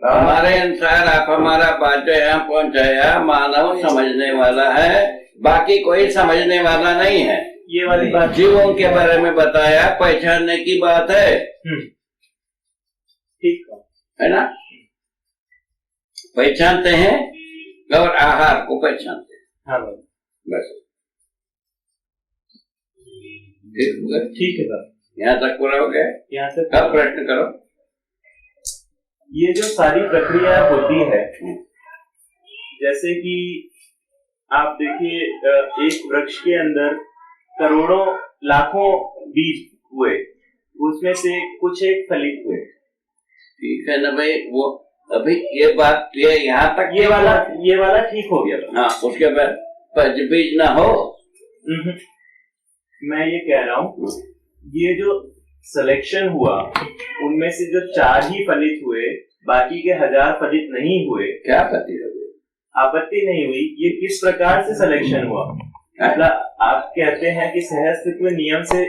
हमारे अनुसार आप हमारा बात जो यहाँ पहुँचाया, मानव समझने वाला है, बाकी कोई समझने वाला नहीं है। ये वाली बात जीवों के बारे में बताया, पहचानने की बात है। ठीक है ना? पहचानते हैं और आहार को पहचानते हैं। हाँ बस ठीक है सर, यहाँ तक पूरा हो गया। यहाँ से अब प्रश्न करो। ये जो सारी प्रक्रिया होती है, जैसे कि आप देखिए, एक वृक्ष के अंदर करोड़ों लाखों बीज हुए, उसमें से कुछ एक फलित हुए। ठीक है ना भाई, वो अभी ये बात ये यहाँ तक ये वाला ठीक हो गया था। हाँ, उसके बाद बीज ना हो। मैं ये कह रहा हूँ, ये जो सिलेक्शन हुआ उनमें से जो 4 ही फलित हुए, बाकी के 1000 फलित नहीं हुए, क्या आपत्ति हो गई? आपत्ति नहीं हुई। ये किस प्रकार से सिलेक्शन हुआ? मतलब आप कहते हैं कि सहअस्तित्व नियम से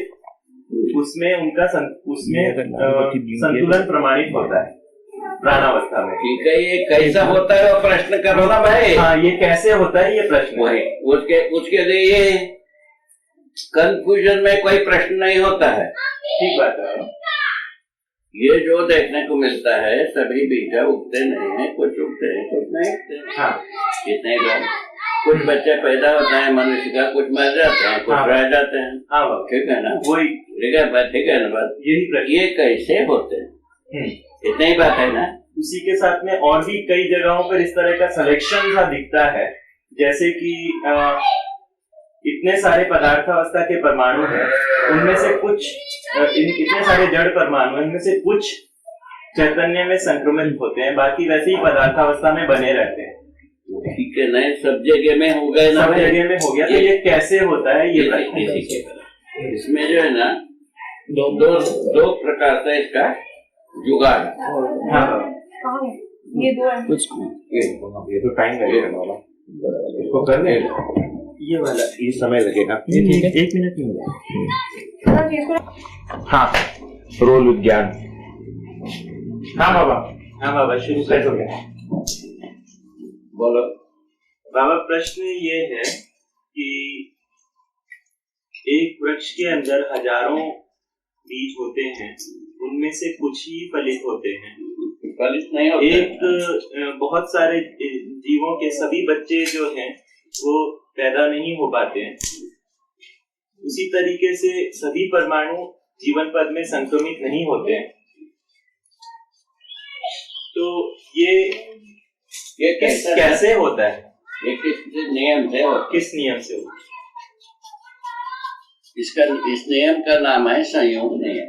उसमें उनका संतुलन प्रमाणित होता है प्राणावस्था में। ठीक है, ये कैसा होता है वो प्रश्न करो ना भाई। हाँ, ये कैसे होता है ये प्रश्न वही उसके लिए ये कंफ्यूजन में कोई प्रश्न नहीं होता है। ठीक बात है। ये जो देखने को मिलता है, सभी बीज उगते नहीं है, कुछ उगते हैं कुछ नहीं उगते। हाँ, कितने बार कुछ बच्चे पैदा होते हैं मनुष्य का, कुछ मर जाते हैं, कुछ रह जाते हैं। हाँ, ठीक है ना? वही ठीक है बात, ठीक है ना बात? ये कैसे होते हैं, इतनी ही बात है ना? उसी के साथ में और भी कई जगहों पर इस तरह का सिलेक्शन सा दिखता है, जैसे कि इतने सारे पदार्थावस्था के परमाणु हैं, उनमें से कुछ इतने सारे जड़ परमाणु, इनमें से कुछ चैतन्य में संक्रमित होते हैं, बाकी वैसे ही पदार्थावस्था में बने रहते हैं। ठीक है, नहीं सब जगह में हो गए ना? सब जगह में हो गया। तो ये कैसे होता है ये इसमें जो है ना, दो प्रकार से इसका जुगाड़। हाँ, ये दो है। कुछ ये तो टाइम लगेगा इसको करने, ये वाला ये समय लगेगा। ठीक है, 1 मिनट में हो जाएगा। हाँ, रोल विज्ञान। हाँ बाबा शुरू कर दो। बोलो बाबा। प्रश्न ये है कि एक वृक्ष के अंदर हजारों बीज होते हैं, उनमें से कुछ ही फलित होते हैं। फलित नहीं होते। एक बहुत सारे जीवों के सभी बच्चे जो हैं वो पैदा नहीं हो पाते हैं। उसी तरीके से सभी परमाणु जीवन पद में संक्रमित नहीं होते हैं। तो ये कैसे होता है? ये किस नियम से होता है? किस नियम से होता है? इस नियम का नाम है संयोग नियम।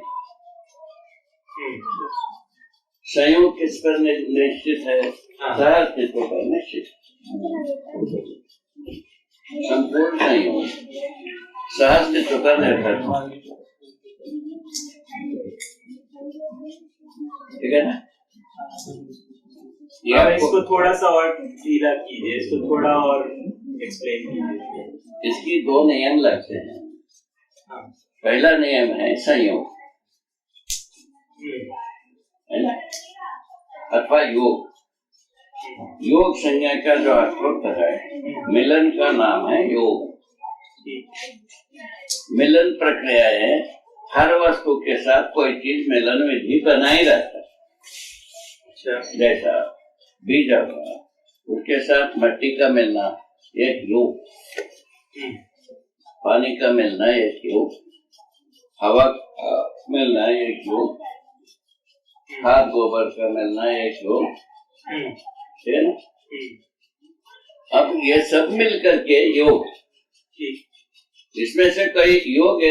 संयोग किस पर निश्चित है? सहअस्तित्व पर निश्चित। संपूर्ण संयोग सहअस्तित्व पर निर्भर। ठीक है ना? इसको थोड़ा सा और ढीला कीजिए, इसको थोड़ा और एक्सप्लेन कीजिए। इसकी 2 नियम लगते हैं। पहला नियम है संयोग, है ना? अथवा योग। योग संज्ञा का जो अर्थ होता है, मिलन का नाम है योग। मिलन प्रक्रिया है, हर वस्तु के साथ कोई चीज मिलन विधि बनाई रहता है। जैसा बीज होगा, उसके साथ मट्टी का मिलना एक योग, पानी का मिलना एक योग, हवा का मिलना एक योग, खाद गोबर का मिलना एक योग, है ना? अब ये सब मिल करके योग। इसमें से कोई योग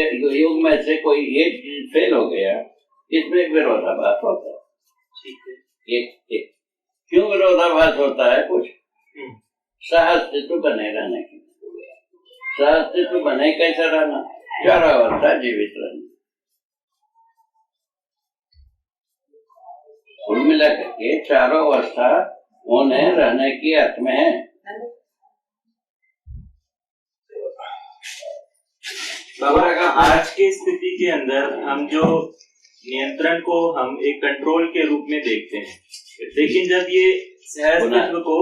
में से कोई एक फेल हो गया, इसमें विरोधाभास होता है। एक क्यों विरोधाभास होता है? कुछ सहअस्तित्व बने रहने की। सहअस्तित्व बने कैसे रहना? चारों अवस्था जीवित रहना। कुल मिला करके चारों अवस्था होने रहने की अर्थ में है। बाबा, आज की स्थिति के अंदर हम जो नियंत्रण को हम एक कंट्रोल के रूप में देखते हैं, लेकिन जब ये सहअस्तित्व को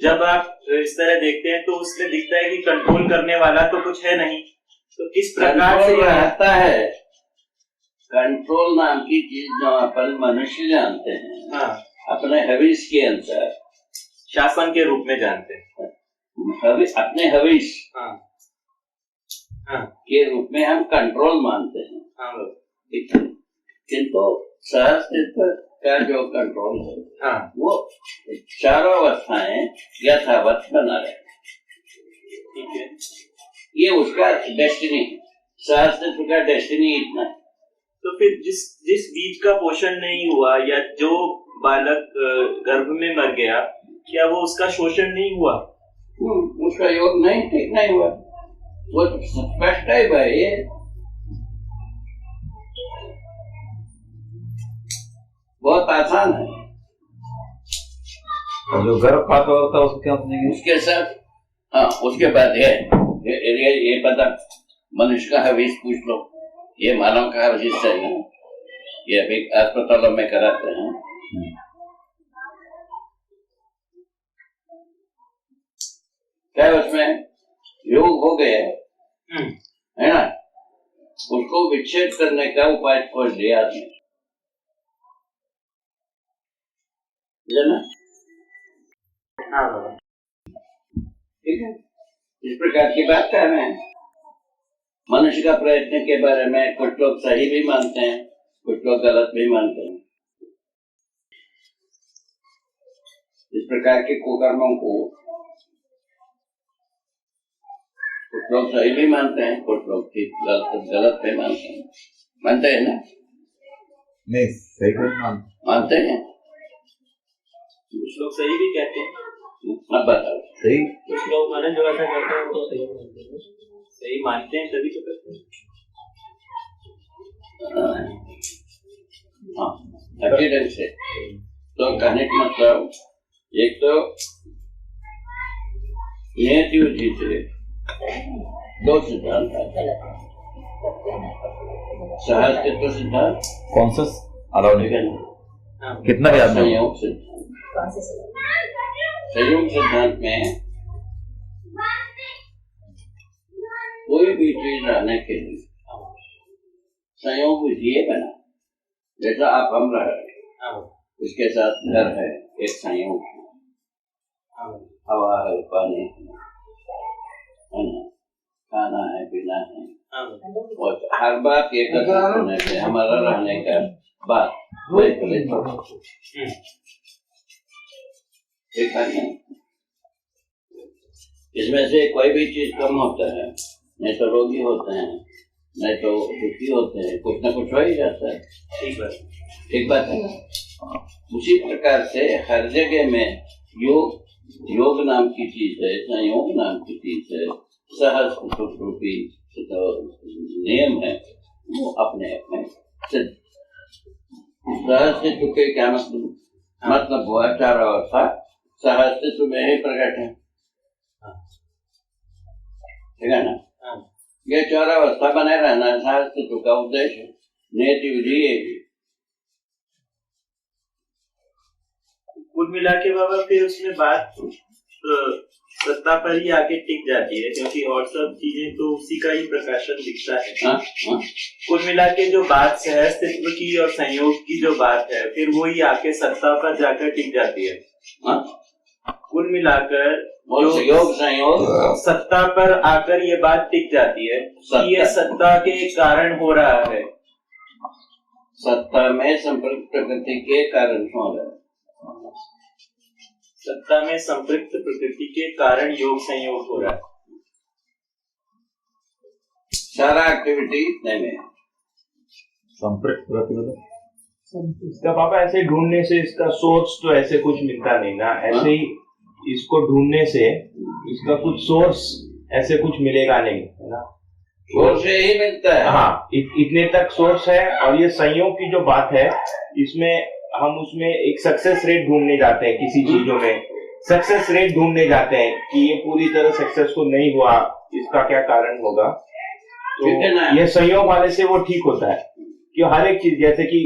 जब आप इस तरह देखते हैं तो उसमें दिखता है कि कंट्रोल करने वाला तो कुछ है नहीं, तो किस प्रकार से कंट्रोल रहता है। कंट्रोल नाम की चीज जो अपन मनुष्य जानते हैं, हाँ, अपने हविस के अनुसार शासन के रूप में जानते हैं, अपने हविस हाँ, हाँ, के रूप में हम कंट्रोल मानते हैं। हाँ, किंतु सहअस्तित्व का जो कंट्रोल है, हाँ, वो चारों अवस्थाएं यथावत बना रहे, ठीक है। ये उसका डेस्टिनी है। सहअस्तित्व का डेस्टिनी इतना है। तो फिर जिस बीज का पोषण नहीं हुआ या जो बालक गर्भ में मर गया, क्या वो उसका शोषण नहीं हुआ? उसका योग नहीं ठीक नहीं हुआ, वो तो स्पष्ट है भाई। ये बहुत आसान है। और जो गर्भपात होता है उसको क्या समझेंगे? उसके साथ हाँ, उसके बाद ये पता मनुष्य का हविस पूछ लो, ये मानव का हविस है ना, ये अभी अस्पतालों में कराते हैं। क्या उसमें योग हो गया है ना, उसको विच्छेद करने का उपाय खोज लिया आपने, ना? हाँ, ठीक है, इस प्रकार की बात कर रहे हैं। मनुष्य का प्रयत्न के बारे में कुछ लोग सही भी मानते हैं, कुछ लोग गलत भी मानते हैं। इस प्रकार के कुकर्मों को कुछ लोग सही भी मानते हैं, कुछ लोग ठीक गलत भी मानते हैं। मानते हैं ना? नहीं, सही नहीं मानते हैं। कुछ लोग सही भी कहते हैं। अब बताओ, सही। कुछ लोग माने जो ऐसा करते हैं तो सही मानते हैं, सही मानते हैं तभी तो करते हैं। हाँ, अच्छी ढंग से तो कहने का मतलब, एक तो नियति विधि से दो सिद्धांत आते हैं। सहअस्तित्व सिद्धांत कौन सा अलाउड है? कितना भी आदमी? संयोग सिद्धांत। संयोग सिद्धांत में कोई भी चीज रहने के लिए संयोग विधि बना। जैसा आप हम रह रहे, इसके साथ घर है, एक संयोग है, हवा है, पानी है ना, खाना है, पीना है, और हर बात एकत्र होने से हमारा रहने का बात इसमें से कोई भी चीज कम होता है, नहीं तो रोगी होते हैं, नहीं तो दुखी होते हैं, कुछ ना कुछ हो ही जाता है। ठीक बात है ना? उसी प्रकार से हर जगह में योग नाम की चीज है, संयोग नाम की चीज है, सहस्तित्व रूपी तो नियम है, वो अपने अपने सिद्ध। सहस्तित्व के क्या मतलब हुआ? चार अवस्था सहस्तित्व में ही प्रकट है, ठीक है ना? ये चार अवस्था बने रहना सहस्तित्व का उद्देश्य। नियति विधि कुल मिला के बाबा फिर उसमें बात सत्ता पर ही आके टिक जाती है, क्योंकि और सब चीजें तो उसी का ही प्रकाशन दिखता है। कुल मिला के जो बात सहअस्तित्व की और संयोग की जो बात है, फिर वही आके सत्ता पर जाकर टिक जाती है। कुल मिलाकर योग संयोग सत्ता पर आकर ये बात टिक जाती है कि ये सत्ता के कारण हो रहा है। सत्ता में संपृक्त प्रकृति के कारण हो रहा है। सत्ता में संपृक्त प्रकृति के कारण योग संयोग हो रहा है। सारा एक्टिविटी इतने में संपृक्त प्रकृति इसका पापा ऐसे ढूंढने से इसका सोर्स तो ऐसे कुछ मिलता नहीं ना, ऐसे ही इसको ढूंढने से इसका कुछ सोर्स ऐसे कुछ मिलेगा नहीं, है ना? सोर्स से ही मिलता है। हाँ, इतने तक सोर्स है। और ये संयोग की जो बात है, इसमें हम उसमें एक सक्सेस रेट ढूंढने जाते हैं, किसी चीजों में सक्सेस रेट ढूंढने जाते हैं कि ये पूरी तरह सक्सेसफुल नहीं हुआ, इसका क्या कारण होगा। तो ये संयोग वाले से वो ठीक होता है कि हर एक चीज, जैसे कि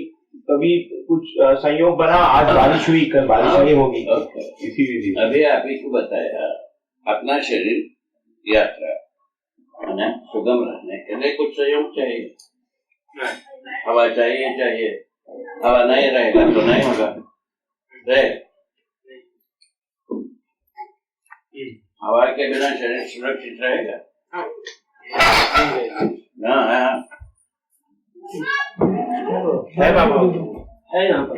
कभी कुछ संयोग बना, आज बारिश हुई, कल बारिश नहीं होगी, इसी विधि। अभी आप ही को बताया, अपना शरीर यात्रा है ना, सुगम रहने के लिए कुछ संयोग चाहिए। हवा चाहिए, हवा नहीं रहेगा तो नहीं होगा। हवा के बिना शरीर सुरक्षित रहेगा? हाँ, है बाबा, है यहाँ पर।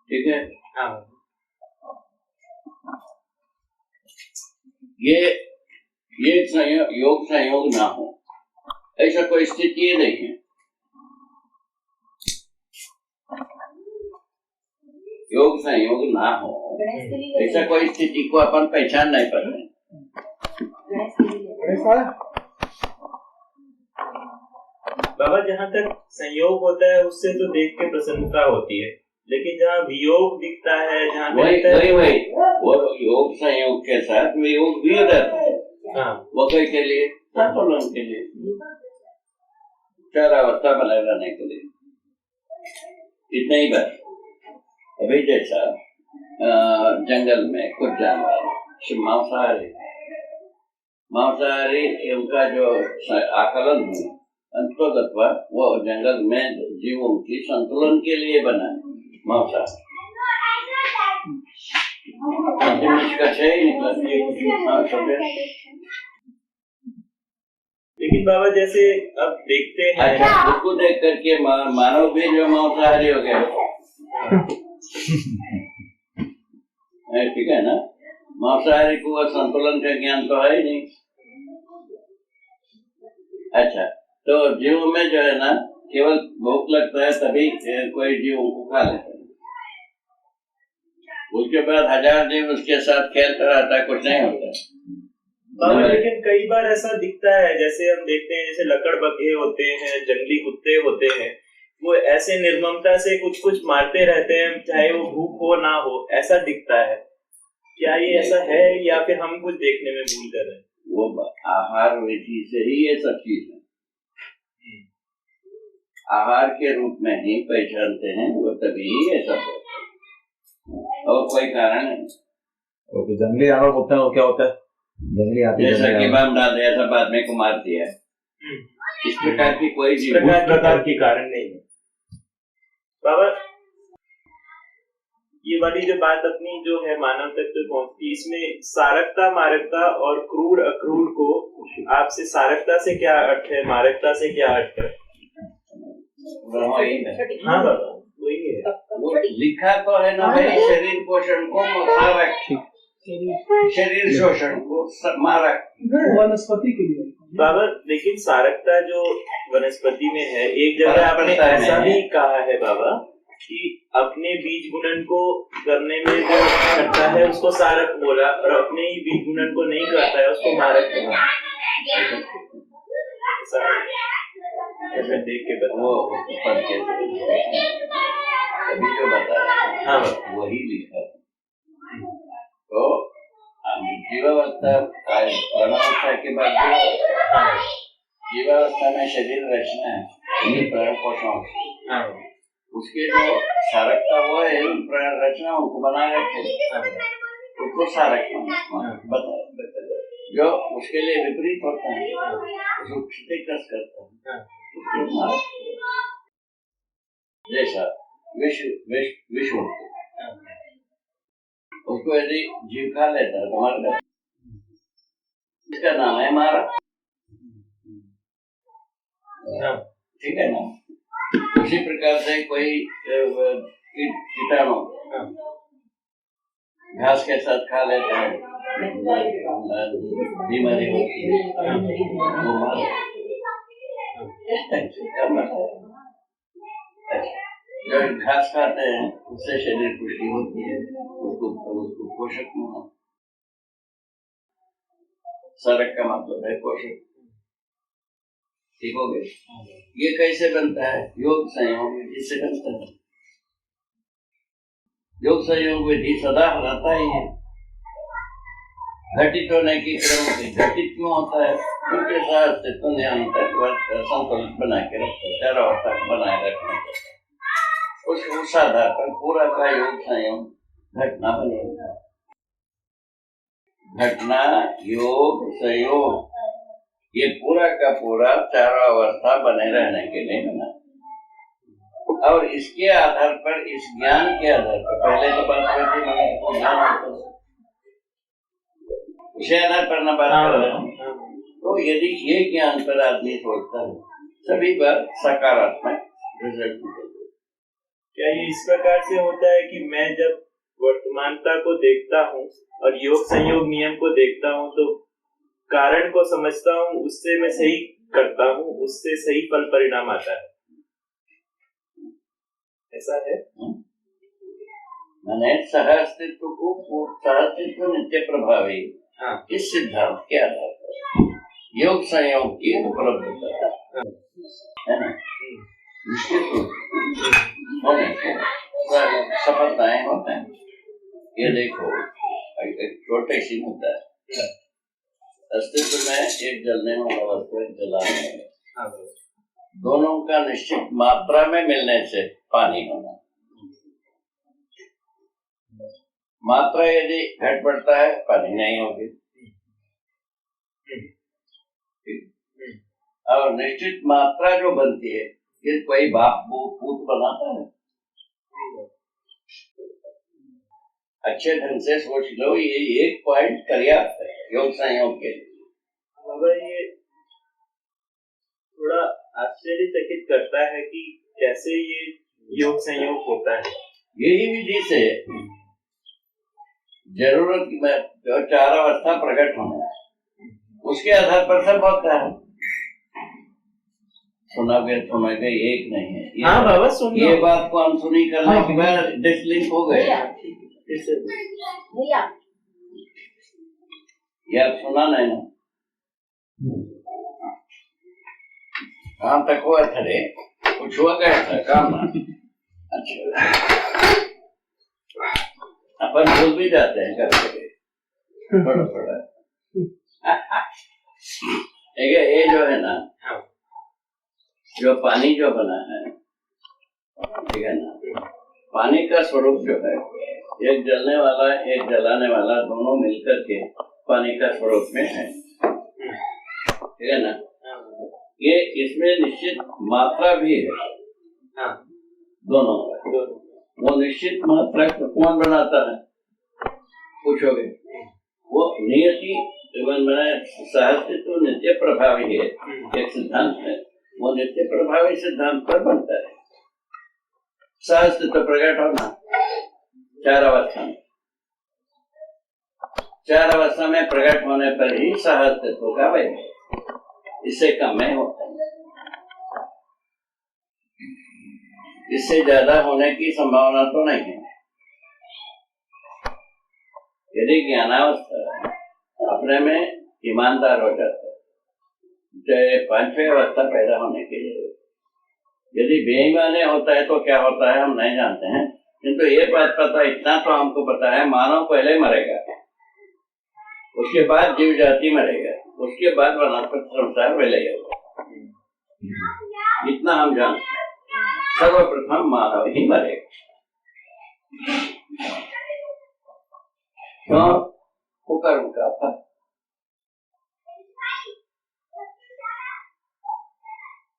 ठीक है। हाँ। ये योग संयोग ना हो, ऐसा कोई स्थिति नहीं है। योग संयोग ना हो, ऐसा कोई स्थिति को अपन पहचान नहीं पाते। बाबा, जहाँ तक संयोग होता है उससे तो देख के प्रसन्नता होती है, लेकिन जहाँ वियोग दिखता है, जहाँ वही वो योग संयोग के साथ वियोग भी रहता है। हाँ। वो कई के लिए, संतुलन के लिए, चार अवस्था बनाए रहने के लिए, इतना ही बस। अभी जैसा जंगल में कुछ जानवर मांसाहारी उनका जो आकलन है अंतर्गत वो जंगल में जीवों की संतुलन के लिए बना है मांसाहारी। लेकिन बाबा, जैसे अब देखते हैं, अच्छा, उसको देख करके मानव भी जो मांसाहारी हो गया। ठीक है ना, मांसाहारी को संतुलन का ज्ञान तो है ही नहीं। अच्छा, तो जीव में जो है ना, केवल भूख लगता है तभी कोई जीव को खा लेता है, उसके बाद 1000 जीव उसके साथ खेलता रहता है, कुछ नहीं होता। लेकिन कई बार ऐसा दिखता है, जैसे हम देखते हैं, जैसे लकड़बग्घे होते हैं, जंगली कुत्ते होते हैं, वो ऐसे निर्ममता से कुछ कुछ मारते रहते हैं, चाहे वो भूख हो ना हो, ऐसा दिखता है। क्या ये ऐसा है या फिर हम कुछ देखने में भूल कर रहे हैं? वो आहार विधि से ही ये सब चीज है, आहार के रूप में ही पहचानते हैं, वो तभी ऐसा होता है, और कोई कारण नहीं। तो जंगली जानवर होते हैं, और क्या होता है, जंगली हाथी, जैसा कि बम डाल दिया, सब आदमी को मार दिया, इस प्रकार की कोई प्रकार के कारण नहीं है। बाबा, ये वाली जो बात अपनी जो है मानव तक जो पहुंचती, इसमें सारकता मारकता और क्रूर अक्रूर को आपसे सारकता से क्या अर्थ है, मारकता से क्या अर्थ है? हाँ बाबा, वही है। वो लिखा तो है ना भाई, शरीर पोषण को मारक, शरीर शोषण को मारक, वनस्पति के लिए बाबा। लेकिन सारकता जो वनस्पति में है, एक जगह आपने ऐसा भी कहा है बाबा कि अपने बीज गुणन को करने में जो करता है उसको सारक बोला, और अपने ही बीज गुणन को नहीं करता है उसको मारक बोला। ऐसा देख के बताओ, अभी जो बताया हाँ वही लिखा। तो जीवावस्था प्राणावस्था के बाद जीवावस्था में शरीर रचना है, प्राण पोषण, उसके जो सारकता वो है, प्राण रचना उनको बना रखे, उसको सारक बताया। जो उसके लिए विपरीत होता है, उसको क्षतिग्रस्त करता है, जैसा विश्व उसको यदि जीव खा लेता है तो मर जाता है, इसका नाम है मारा। ठीक है ना, उसी प्रकार से कोई कीटाणु घास के साथ खा लेता है, बीमारी होती है, वो मारा। जो घास खाते हैं उससे शरीर पुष्टि होती है, उसको पोषक होना। सारक का मतलब है पोषक। ठीक हो गए? ये कैसे बनता है? योग संयोग जिससे बनता है। योग संयोग विधि सदा रहता ही है। घटित होने की क्रम से घटित क्यों होता है? उनके साथ अस्तित्व निरंतर संतुलित बना के रखते, चारों अवस्था बनाए रखना चाहिए। उस आधार पर पूरा का योग संयोग घटना बनेगा। घटना योग संयोग ये पूरा का पूरा चारों अवस्था बने रहने के लिए बना, और इसके आधार पर, इस ज्ञान के आधार पर, पहले तो बात करते मैंने ज्ञान होता है, उसे आधार पर न बात कर रहे हैं। तो यदि ये ज्ञान पर आदमी सोचता है, सभी बात सकारात्मक रिजल्ट मिलेगा। क्या ये इस प्रकार से होता है कि मैं जब वर्तमानता को देखता हूँ और योग संयोग नियम को देखता हूँ तो कारण को समझता हूँ, उससे मैं सही करता हूँ, उससे सही फल परिणाम आता है, ऐसा है? मैंने सह अस्तित्व को, सह अस्तित्व नित्य प्रभावी, इस सिद्धांत के आधार पर योग संयोग की उपलब्धता है ना, निश्चित होने को सफलताएं होते हैं। ये देखो, एक छोटे सी मुद्दा है, अस्तित्व में एक जलने वाला वस्तु, एक जलाने वाला, दोनों का निश्चित मात्रा में मिलने से पानी होना। मात्रा यदि घट बढ़ता है, पानी नहीं होगी। और निश्चित मात्रा जो बनती है, ये कोई बाप पूत बनाता है? अच्छे ढंग से सोच लो, ये एक पॉइंट पर्याप्त है योग संयोग के लिए। मगर ये थोड़ा आश्चर्यचकित करता है कि कैसे ये योग संयोग होता है। यही विधि से जरूरत जो चार अवस्था प्रकट होना, उसके आधार पर सब होता है। सुना गए एक नहीं है। हाँ बाबा, सुन ये बात को अनसुनी करने के बाद डिसलिंक हो गए। भैया ये आप सुना नहीं ना? कहाँ तक हुआ था रे? कुछ हुआ गया था काम ना? अच्छा, अपन भूल भी जाते हैं कभी थोड़ा थोड़ा। ये जो है ना, जो पानी जो बना है, ठीक है ना, पानी का स्वरूप जो है, एक जलने वाला एक जलाने वाला दोनों मिलकर के पानी का स्वरूप में है, ठीक है ना। ये इसमें निश्चित मात्रा भी है, दोनों का। वो निश्चित मात्रा को कौन बनाता है पूछोगे? वो नियति, मैंने सहअस्तित्व नित्य प्रभावी है, एक सिद्धांत है, वो नित्य प्रभावी सिद्धांत पर बनता है। सहअस्तित्व प्रकट होना चार अवस्था में, चार अवस्था में प्रकट होने पर ही सहअस्तित्व का वैध है, इससे कम में होता है। इससे ज्यादा होने की संभावना तो नहीं है। यदि ज्ञानावस्था अपने में ईमानदार हो जाता है, चाहे पांचवी अवस्था पैदा होने के लिए, यदि बेईमानी होता है तो क्या होता है हम नहीं जानते हैं, किंतु ये बात पता, इतना तो हमको पता है, मानव पहले मरेगा, उसके बाद जीव जाति मरेगा, उसके बाद वनस्पति संसार विलय होगा, इतना हम जानते हैं। सर्वप्रथम मानव ही मरेगा। क्यों? कुकर्म का फल।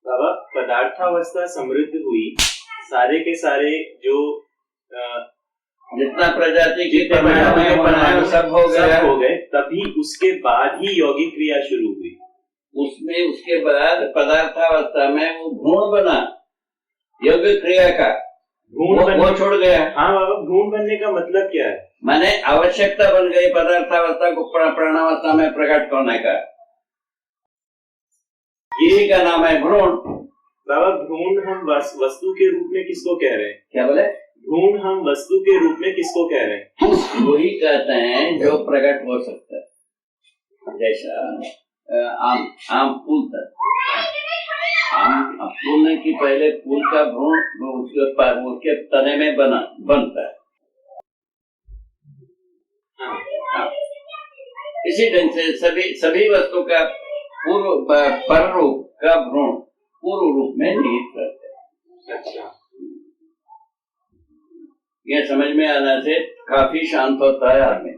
बाबा, पदार्थावस्था समृद्ध हुई, सारे के सारे जो जितना प्रजाति की बनाए सब हो गए, तभी उसके बाद ही यौगिक क्रिया शुरू हुई। उसमें उसके बाद पदार्थावस्था में वो भ्रूण बना, यौगिक क्रिया का वो छोड़ गया। हाँ बाबा, भ्रूण बनने का मतलब क्या है? माने आवश्यकता बन गई पदार्थावस्था को प्राणावस्था में प्रकट करने का, इसी का नाम है भ्रूण। बाबा, भ्रूण हम वस्तु के रूप में किसको कह रहे हैं? क्या बोले? भ्रूण हम वस्तु के रूप में किसको कह रहे हैं? वही कहते हैं जो प्रकट हो सकता है। जैसा आम फूल तक, आम फूलने की पहले फूल का भ्रूण उसके तने में बनता है, हाँ। इसी ढंग से सभी वस्तु का पर रूप का भ्रूण पूर्व रूप में निहित रहते हैं। अच्छा। यह समझ में आने से काफी शांत होता है आदमी,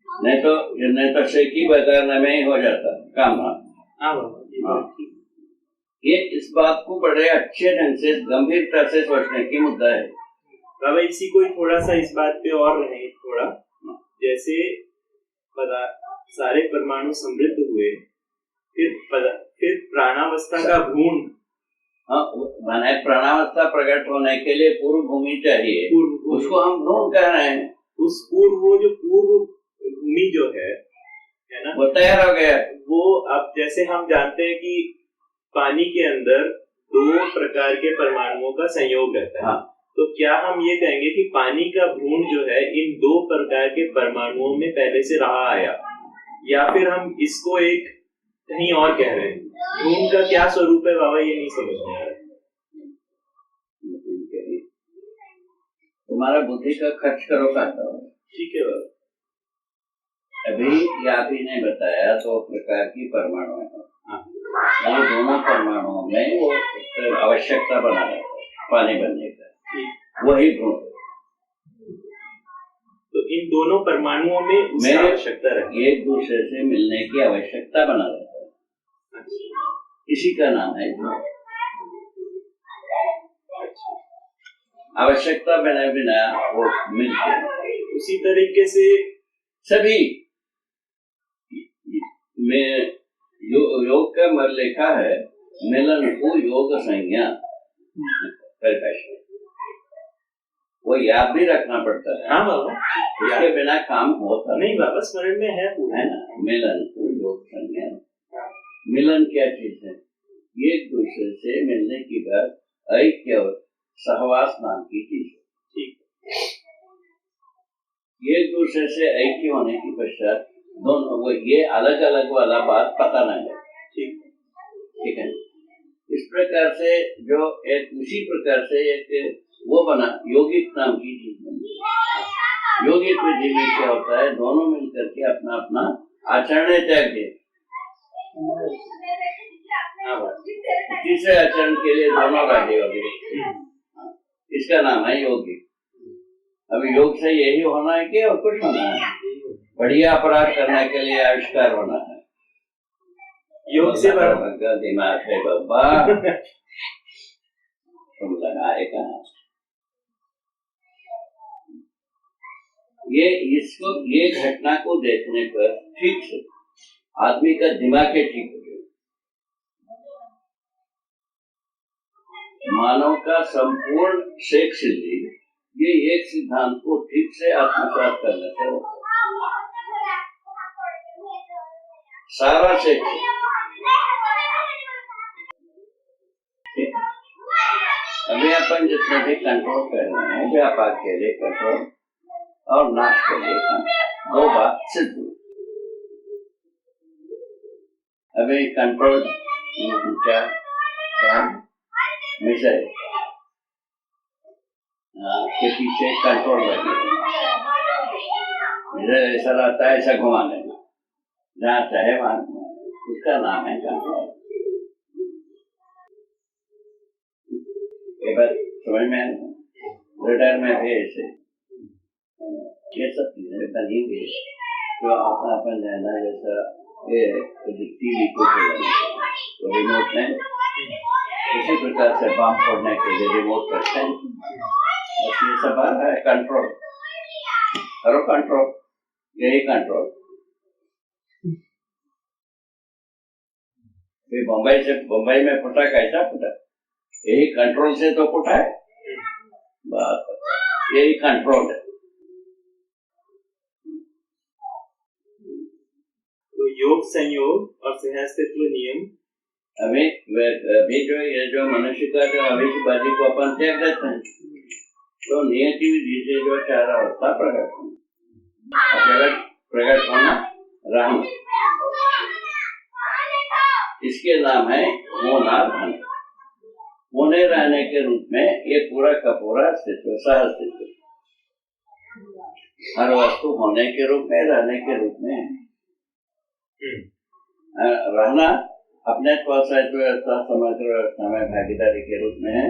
नहीं तो शेखी बजारने में ही हो जाता है काम। हाँ बाबा, ये बात ठीक। ये इस बात को बड़े अच्छे ढंग से गंभीरता से सोचने की मुद्दा है। बाबा इसी को थोड़ा सा इस बात पे और रहे थोड़ा, जैसे सारे परमाणु समृद्ध हुए, फिर प्राणावस्था का भ्रूण। हाँ, माने प्राणावस्था प्रकट होने के लिए पूर्व भूमि चाहिए, उसको हम भ्रूण कह रहे हैं। उस वो जो पूर्व भूमि जो है ना, वो तैयार हो गया। वो अब जैसे हम जानते हैं कि पानी के अंदर 2 प्रकार के परमाणुओं का संयोग रहता है। हाँ। तो क्या हम ये कहेंगे कि पानी का भ्रूण जो है इन 2 प्रकार के परमाणुओं में पहले से रहा आया, या फिर हम इसको एक कहीं और कह रहे हैं? भ्रूण का क्या स्वरूप है बाबा, ये नहीं समझ में आ रहा। तुम्हारा बुद्धि का खर्च करो खाता हो। ठीक है बाबा। अभी आप ही ने बताया 2 प्रकार की परमाणु है। वो दोनों परमाणुओं में वो आवश्यकता बना रहता है पानी बनने का, वही भ्रूण। तो इन दोनों परमाणुओं में उसकी आवश्यकता रहती है, एक दूसरे से मिलने की आवश्यकता बना रहता है। इसी का नाम है भ्रूण। आवश्यकता बने बिना वो मिलते हैं। उसी तरीके से सभी में योग का मर लिखा है, मिलन को योग संज्ञा। वो याद भी रखना पड़ता है। हाँ बाबा, इसके बिना काम होता नहीं बाबा, स्मरण में है पूरा, है ना। मिलन को योग संज्ञा। मिलन क्या चीज है? एक दूसरे से मिलने की बात ऐक्य और सहवास नाम की चीज है। एक दूसरे से ऐक्य होने की पश्चात दोनों वो ये अलग अलग वाला बात पता नहीं है। ठीक है। इस प्रकार से जो एक उसी प्रकार से एक वो बना योगिक नाम की चीज बनी। योगिक विधि में क्या होता है, दोनों मिलकर के अपना अपना आचरण त्याग दे। तीसरे आचरण के लिए दोनों राजी हो गए। इसका नाम है योगिक। अब योग से यही होना है कि और कुछ होना है? बढ़िया अपराध करने के लिए आविष्कार होना है। योग से दिमाग है बाबा। तुम लगाए कहाँ? ये घटना को देखने पर ठीक से आदमी का दिमाग ही ठीक हो गया। मानव का संपूर्ण शेख सिद्धि ये एक सिद्धांत को ठीक से आत्मसात करने से होता है। सारा शेख अभी अपन जितने भी कंट्रोल कर रहे हैं, व्यापार के लिए कंट्रोल और नाश के लिए कंट्रोल, 2 बात सिद्ध हुई। अभी कंट्रोल क्या विषय के पीछे कंट्रोल लगे, ऐसा रहता है, ऐसा घुमा लेना, जहाँ चाहे वहां घुमा, उसका नाम है कंट्रोल। एक बार समझ में आया। रिटायर में भी ऐसे ये सब चीजें बनी हुई जो अपन रहना, जैसा ये टीवी को तो रिमोट है, उसी प्रकार से बम फोड़ने के लिए रिमोट करते हैं। ये सब है कंट्रोल, करो कंट्रोल, यही कंट्रोल। बम्बई में फटा, कैसा फटा? यही कंट्रोल से तो फटा है। बात यही कंट्रोल है। तो योग संयोग और सहअस्तित्व नियम अभी जो ये जो मनुष्य का जो अभिष्टबाजी को अपन त्याग देते हैं, तो नियति विधि से जो चार अवस्था प्रकट होना रहना, इसके नाम है होना धन। होने रहने के रूप में ये पूरा का पूरा अस्तित्व सहअस्तित्व। हर वस्तु होने के रूप में, रहने के रूप में। रहना अपने स्वास्थ्य व्यवस्था, समग्र व्यवस्था में भागीदारी के रूप में है।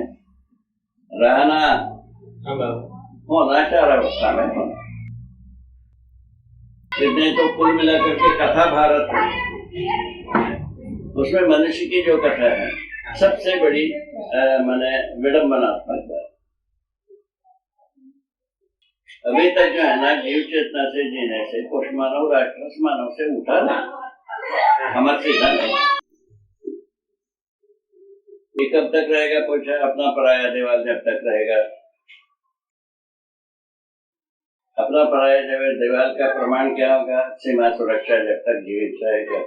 रहना होना चार अवस्था में होना। इतने तो कुल मिलाकर के कथा भारत है, उसमें मनुष्य की जो कथा है सबसे बड़ी माने विडम्बनात्मक बात। अभी तक जो है ना, जीव चेतना से जीने से कुछ मानव राक्षस मानव से उठा नहीं, हमारे सीधा नहीं। ये कब तक रहेगा? पूछा अपना पराया दीवार जब तक रहेगा। अपना पराया दीवार का प्रमाण क्या होगा? सीमा सुरक्षा जब तक जीवित रहेगा।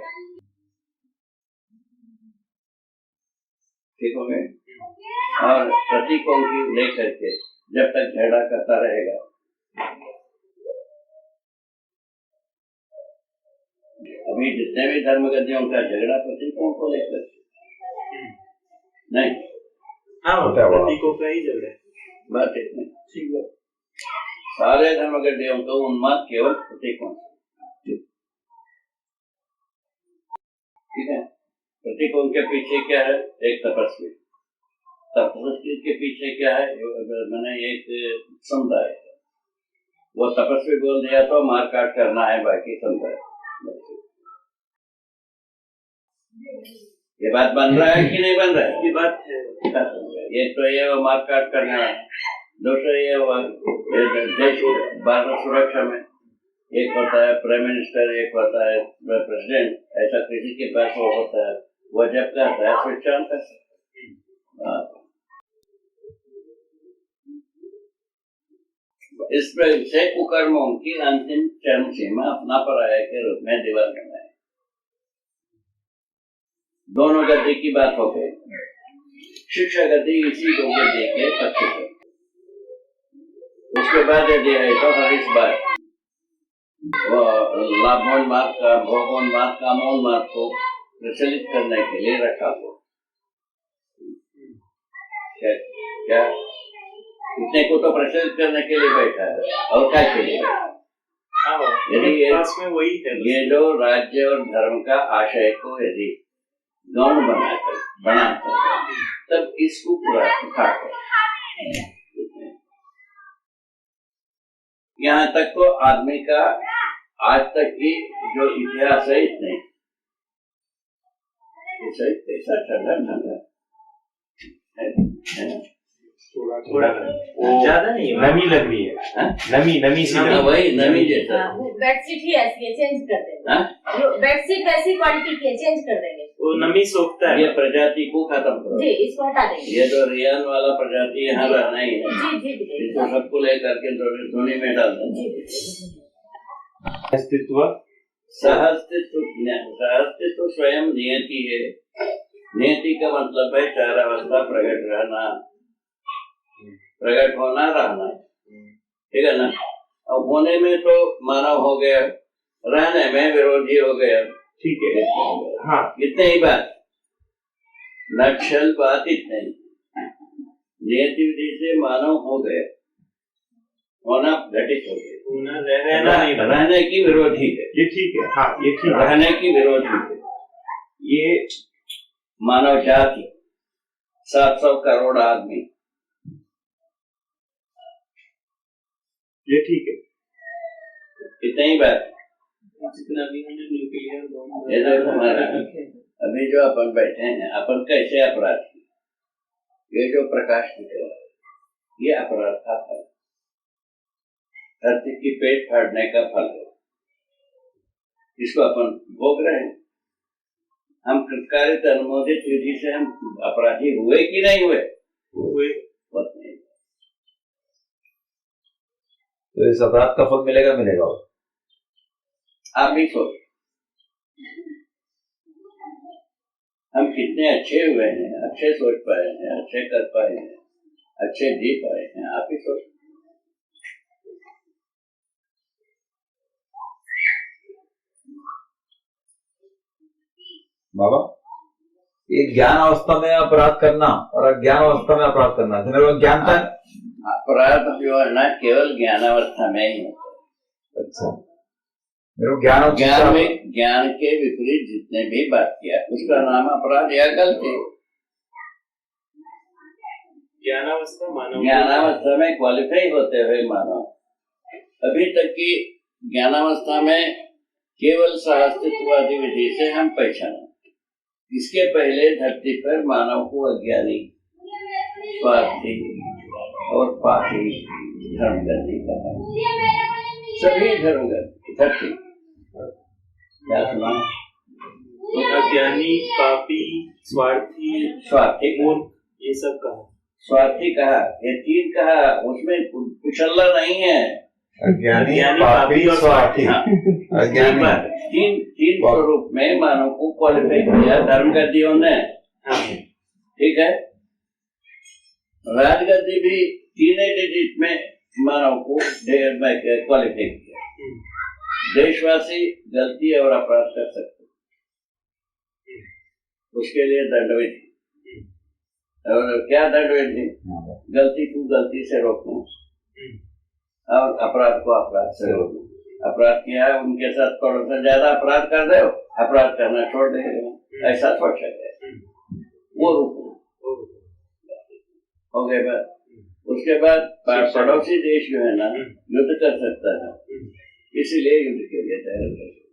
ठीक हो गए? और प्रतीकों की लेकर के जब तक झगड़ा करता रहेगा। अभी जितने भी धर्मगतियों का झगड़ा प्रतीकों को लेकर नहीं, प्रतीकों का ही झगड़ा बात इतनी ठीक है। सारे धर्मगतियों का उन्माद केवल प्रतीकों से। ठीक है? प्रतीकों के पीछे क्या है? एक तपस्वी। तपस्वी के पीछे क्या है? मैंने एक समुदाय है। वो तपस्वी बोल दिया तो मार काट करना है बाकी समुदाय। ये बात बन रहा है कि नहीं बन रहा है? ये बात है। एक तो ये वो मार काट करना है, दूसरा ये देश भारत सुरक्षा में एक होता है प्राइम मिनिस्टर, एक होता है प्रेसिडेंट। ऐसा किसी के पास वो होता है, वो जब कहता है स्विच ऑन कर सकता है। इस प्रयोग से कुकर्मों की अंतिम चरम सीमा अपना पराया के रूप में दीवार बनाए। दोनों गति की बात हो गई। शिक्षा गति इसी को गति के पक्ष है। उसके बाद यदि है तो हर इस बार वो लाभोन्माद का, भोगोन्माद, कामोन्माद को प्रचलित करने के लिए रखा हो। क्या इतने को तो प्रचलित करने के लिए बैठा है, और क्या के लिए? यदि ये जो राज्य और धर्म का आशय को यदि गौण बनाकर तब इसको पूरा उठाकर यहाँ तक तो आदमी का आज तक की जो इतिहास है इतने ऐसा चला थोड़ा ज्यादा नहीं, नमी लग रही है। नमी सी वही नमी जैसा। बेडशीट ही ऐसी है, चेंज कर देंगे। बेडशीट वैसी क्वालिटी की है, चेंज कर देंगे। वो नमी सोखता है। ये प्रजाति को खत्म करो जी, इसको हटा देंगे। ये जो रियान वाला प्रजाति यहाँ रहना ही है। जी जी जी, इसको सबको लेकर के धोनी में डाल देंगे। अस्तित्व सहअस्तित्व स्वयं नियति है। नियति का मतलब है चार अवस्था प्रकट रहना, प्रकट होना, रहना। ठीक है ना? अब होने में तो मानव हो गया, रहने में विरोधी हो गया। ठीक है, हाँ, इतने ही बात, नक्सल बात इतने ही। नियति विधि से मानव हो गया, होना घटित हो गया, रहना नहीं, रहने की विरोधी है। ये ठीक है, हाँ, ये ठीक है, रहने की विरोधी है। ये मानव जाति 700 करोड़ आदमी, ये ठीक है। इतनी ही बात। ये देखो हमारा अभी जो अपन बैठे हैं, अपन कैसे अपराधी? ये जो प्रकाश निकला ये अपराध का फल, धरती की पेट फाड़ने का फल है। इसको अपन भोग रहे हैं। हम कृतकारित अनुमोदित विधि से हम अपराधी हुए कि नहीं हुए? नहीं। तो इस अपराध का फल मिलेगा? मिलेगा। आप भी सोच, हम कितने अच्छे हुए हैं, अच्छे सोच पाए हैं, अच्छे कर पाए हैं, अच्छे जी पाए हैं। आप ही सोच। बाबा, ये ज्ञान अवस्था में अपराध करना और अज्ञान अवस्था में अपराध करना, मेरे को ज्ञान था। अपराध जो है ना केवल ज्ञान अवस्था में ही होता है। अच्छा, मेरे को ज्ञान और ज्ञान शिक्षा- में ज्ञान के विपरीत जितने भी बात किया उसका नाम अपराध या गलती। ज्ञानावस्था मानव ज्ञानावस्था में क्वालिफाई होते हुए मानव अभी तक की ज्ञानावस्था में केवल सहअस्तित्ववादी विधि से हम पहचाना। इसके पहले धरती पर मानव को अज्ञानी, स्वार्थी और पापी धर्मगति कहा। सभी धर्मगति धरती क्या सुना? अज्ञानी, पापी, स्वार्थी, स्वार्थी मूर्ख, ये सब कहा। स्वार्थी कहा, ये तीन कहा, उसमें कुशलता नहीं है। अज्ञानी, अज्ञानी, पापी, पापी और स्वार्थी। हाँ। अज्ञानी, तीन तीन स्वरूप में मानव को क्वालिफाई किया धर्मगतियों ने। हाँ। ठीक है। राजगद्दी भी तीन डिजिट में मानव को क्वालिफाई किया। देशवासी गलती और अपराध कर सकते, उसके लिए दंडविधि। और क्या दंडविधि? गलती को गलती से रोकना और अपराध को अपराध से रोकना। अपराध किया है उनके साथ थोड़ा सा ज्यादा अपराध कर दो, अपराध करना छोड़ देगा, ऐसा सोच सकते। वो रुको हो गए बात। उसके बाद पड़ोसी देश जो है ना युद्ध कर सकता है, इसीलिए युद्ध के लिए तैयार कर।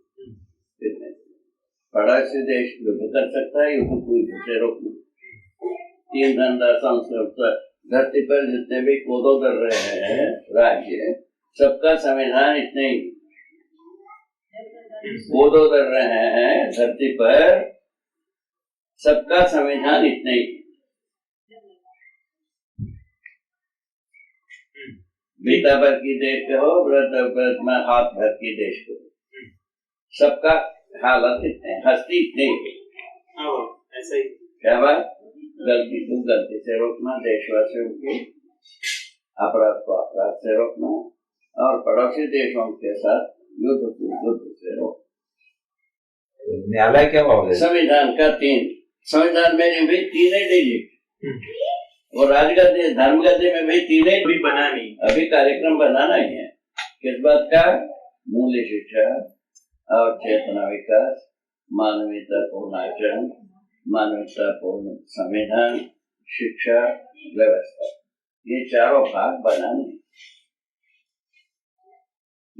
पड़ोसी देश युद्ध कर सकता है, युद्ध को युद्ध से रोकना। तीन धंधा संस्कृत धरती पर जितने भी कोदो कर रहे हैं राज्य, सबका संविधान इतने ही कोदो कर रहे हैं धरती पर, सबका संविधान इतने ही। बीता भर की देश के हो, व्रत में हाथ भर की देश के हो, सबका हालत इतने, हस्ती इतने ही। ऐसा ही क्या बात? गलती को गलती से रोकना, देशवासियों के अपराध को अपराध से रोकना और पड़ोसी देशों के साथ युद्ध को युद्ध से रोकना। न्यायालय क्या बोले? संविधान का तीन, संविधान में भी तीन ही डिजिट और राजगद्दी धर्मगद्दी में भी तीन ही। अभी बना नहीं, अभी कार्यक्रम बनाना ही है। किस बात का? मूल्य शिक्षा और चेतना विकास, मानवीयता पूर्ण आचरण, मानवता पूर्ण संविधान, शिक्षा व्यवस्था, ये चारों भाग बनाने।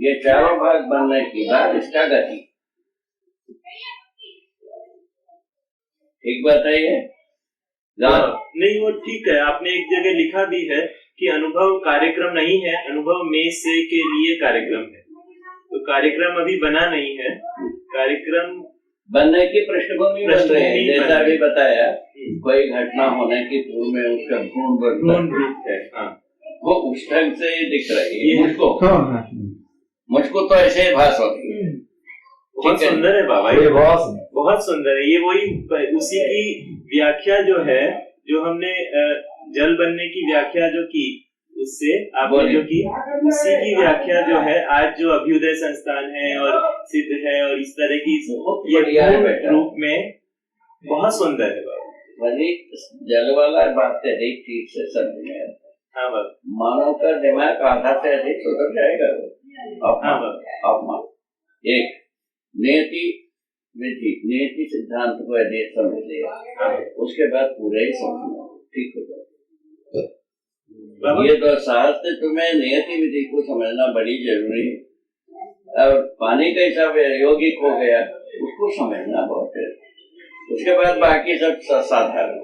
ये चारों भाग बनने के बाद इसका गति। ठीक बताइए। नहीं वो ठीक है, आपने एक जगह लिखा भी है कि अनुभव कार्यक्रम नहीं है, अनुभव में से के लिए कार्यक्रम है। तो कार्यक्रम अभी बना नहीं है, कार्यक्रम बनने की पृष्ठभूमि बन रही है। जैसा अभी बताया, कोई घटना होने की पूर्व में उसका भ्रूण रूप है। हाँ। वो उस ढंग से दिख रही है मुझको तो ऐसे ही भास होती है। बहुत सुंदर है बाबा, ये बहुत सुंदर है। ये वही उसी की व्याख्या जो है, जो हमने जल बनने की व्याख्या जो की, उससे आपने जो की, उसी की व्याख्या जो है आज जो अभ्युदय संस्थान है और सिद्ध है और इस तरह की ये रूप में बहुत सुंदर है बाबा। जल वाला बात ठीक ठीक से समझ में आता है। हाँ बाबा, मानव का दिमाग आधा से अधिक सुधर जाएगा। एक नियति विधि, नियति सिद्धांत को यदि समझ लिया, उसके बाद पूरे ही समझना ठीक हो जाएगा। ये तो शास्त्र तुम्हें नियति विधि को समझना बड़ी जरूरी है। और पानी का हिसाब यौगिक हो गया, उसको समझना बहुत है। उसके बाद बाकी सब साधारण।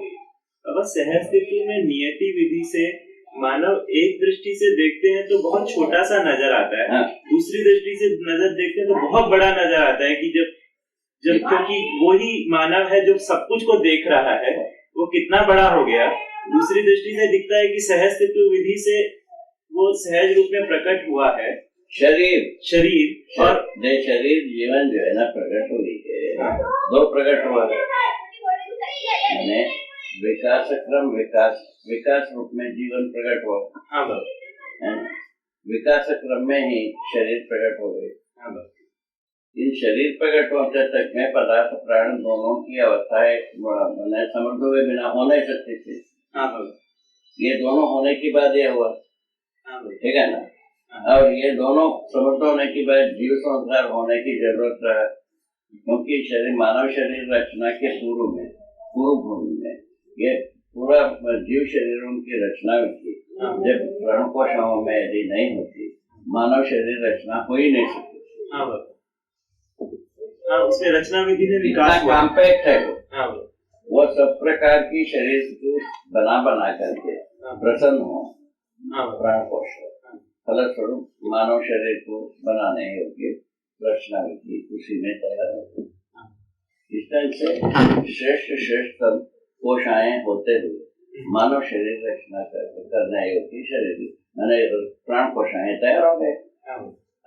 अब सहअस्तित्व में नियति विधि से मानव एक दृष्टि से देखते हैं तो बहुत छोटा सा नजर आता है। हाँ। दूसरी दृष्टि से नजर देखते हैं तो बहुत बड़ा नजर आता है कि जब क्योंकि वही मानव है जो सब कुछ को देख रहा है, वो कितना बड़ा हो गया। दूसरी दृष्टि से दिखता है कि सहअस्तित्व विधि से वो सहज रूप में प्रकट हुआ है। शरीर और शरीर जीवन जो है ना प्रकट हुई है। हाँ। दो प्रकट हुआ है, विकास क्रम, विकास रूप में जीवन प्रकट हुआ। हाँ, विकास क्रम में ही शरीर प्रकट हो गए। हाँ, इन शरीर प्रकट होते तक में पदार्थ प्राण दोनों की अवस्थाएं समृद्ध हुए बिना हो नहीं सकती थी। हाँ, ये दोनों होने के बाद ये हुआ। ठीक है ना। और ये दोनों समर्थ होने की बाद जीव संसार होने की जरूरत है, क्योंकि शरीर मानव शरीर रचना के पूर्व भूमि में ये पूरा जीव शरीरों की रचना हुई थी। जब प्राण कोशिकाओं में यदि नहीं होती मानव शरीर रचना हो ही नहीं सकती। हाँ, उसमें रचना विधि में विकास हुआ। कॉम्पैक्ट है वो। हाँ, वो सब प्रकार की शरीर को बना करके प्रसन्न हो प्राण कोश फलस्वरूप मानव शरीर को बनाने योग्य रचना विधि उसी में तैयार होती। इस तरह से श्रेष्ठ कोशाएं होते हुए मानव शरीर रचना करने योग्य शरीर मैंने प्राण कोशाएं तैयार हो गए।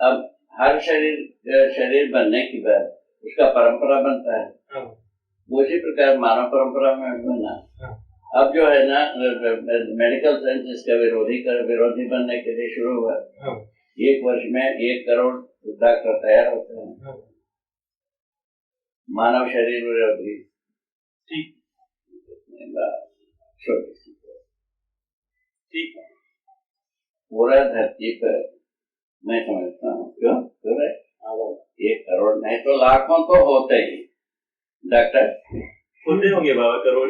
अब हर शरीर बनने के बाद उसका परंपरा बनता है, उसी प्रकार मानव परंपरा में बना। अब जो है ना मेडिकल साइंस इसका विरोधी बनने के लिए शुरू हुआ। 1 वर्ष में 1 करोड़ डॉक्टर तैयार होते हैं, मानव शरीर विरोधी। ठीक, पूरा धरती पर मैं समझता हूँ क्यों 1 करोड़ नहीं तो लाखों तो होते ही डॉक्टर होते होंगे बाबा, करोड़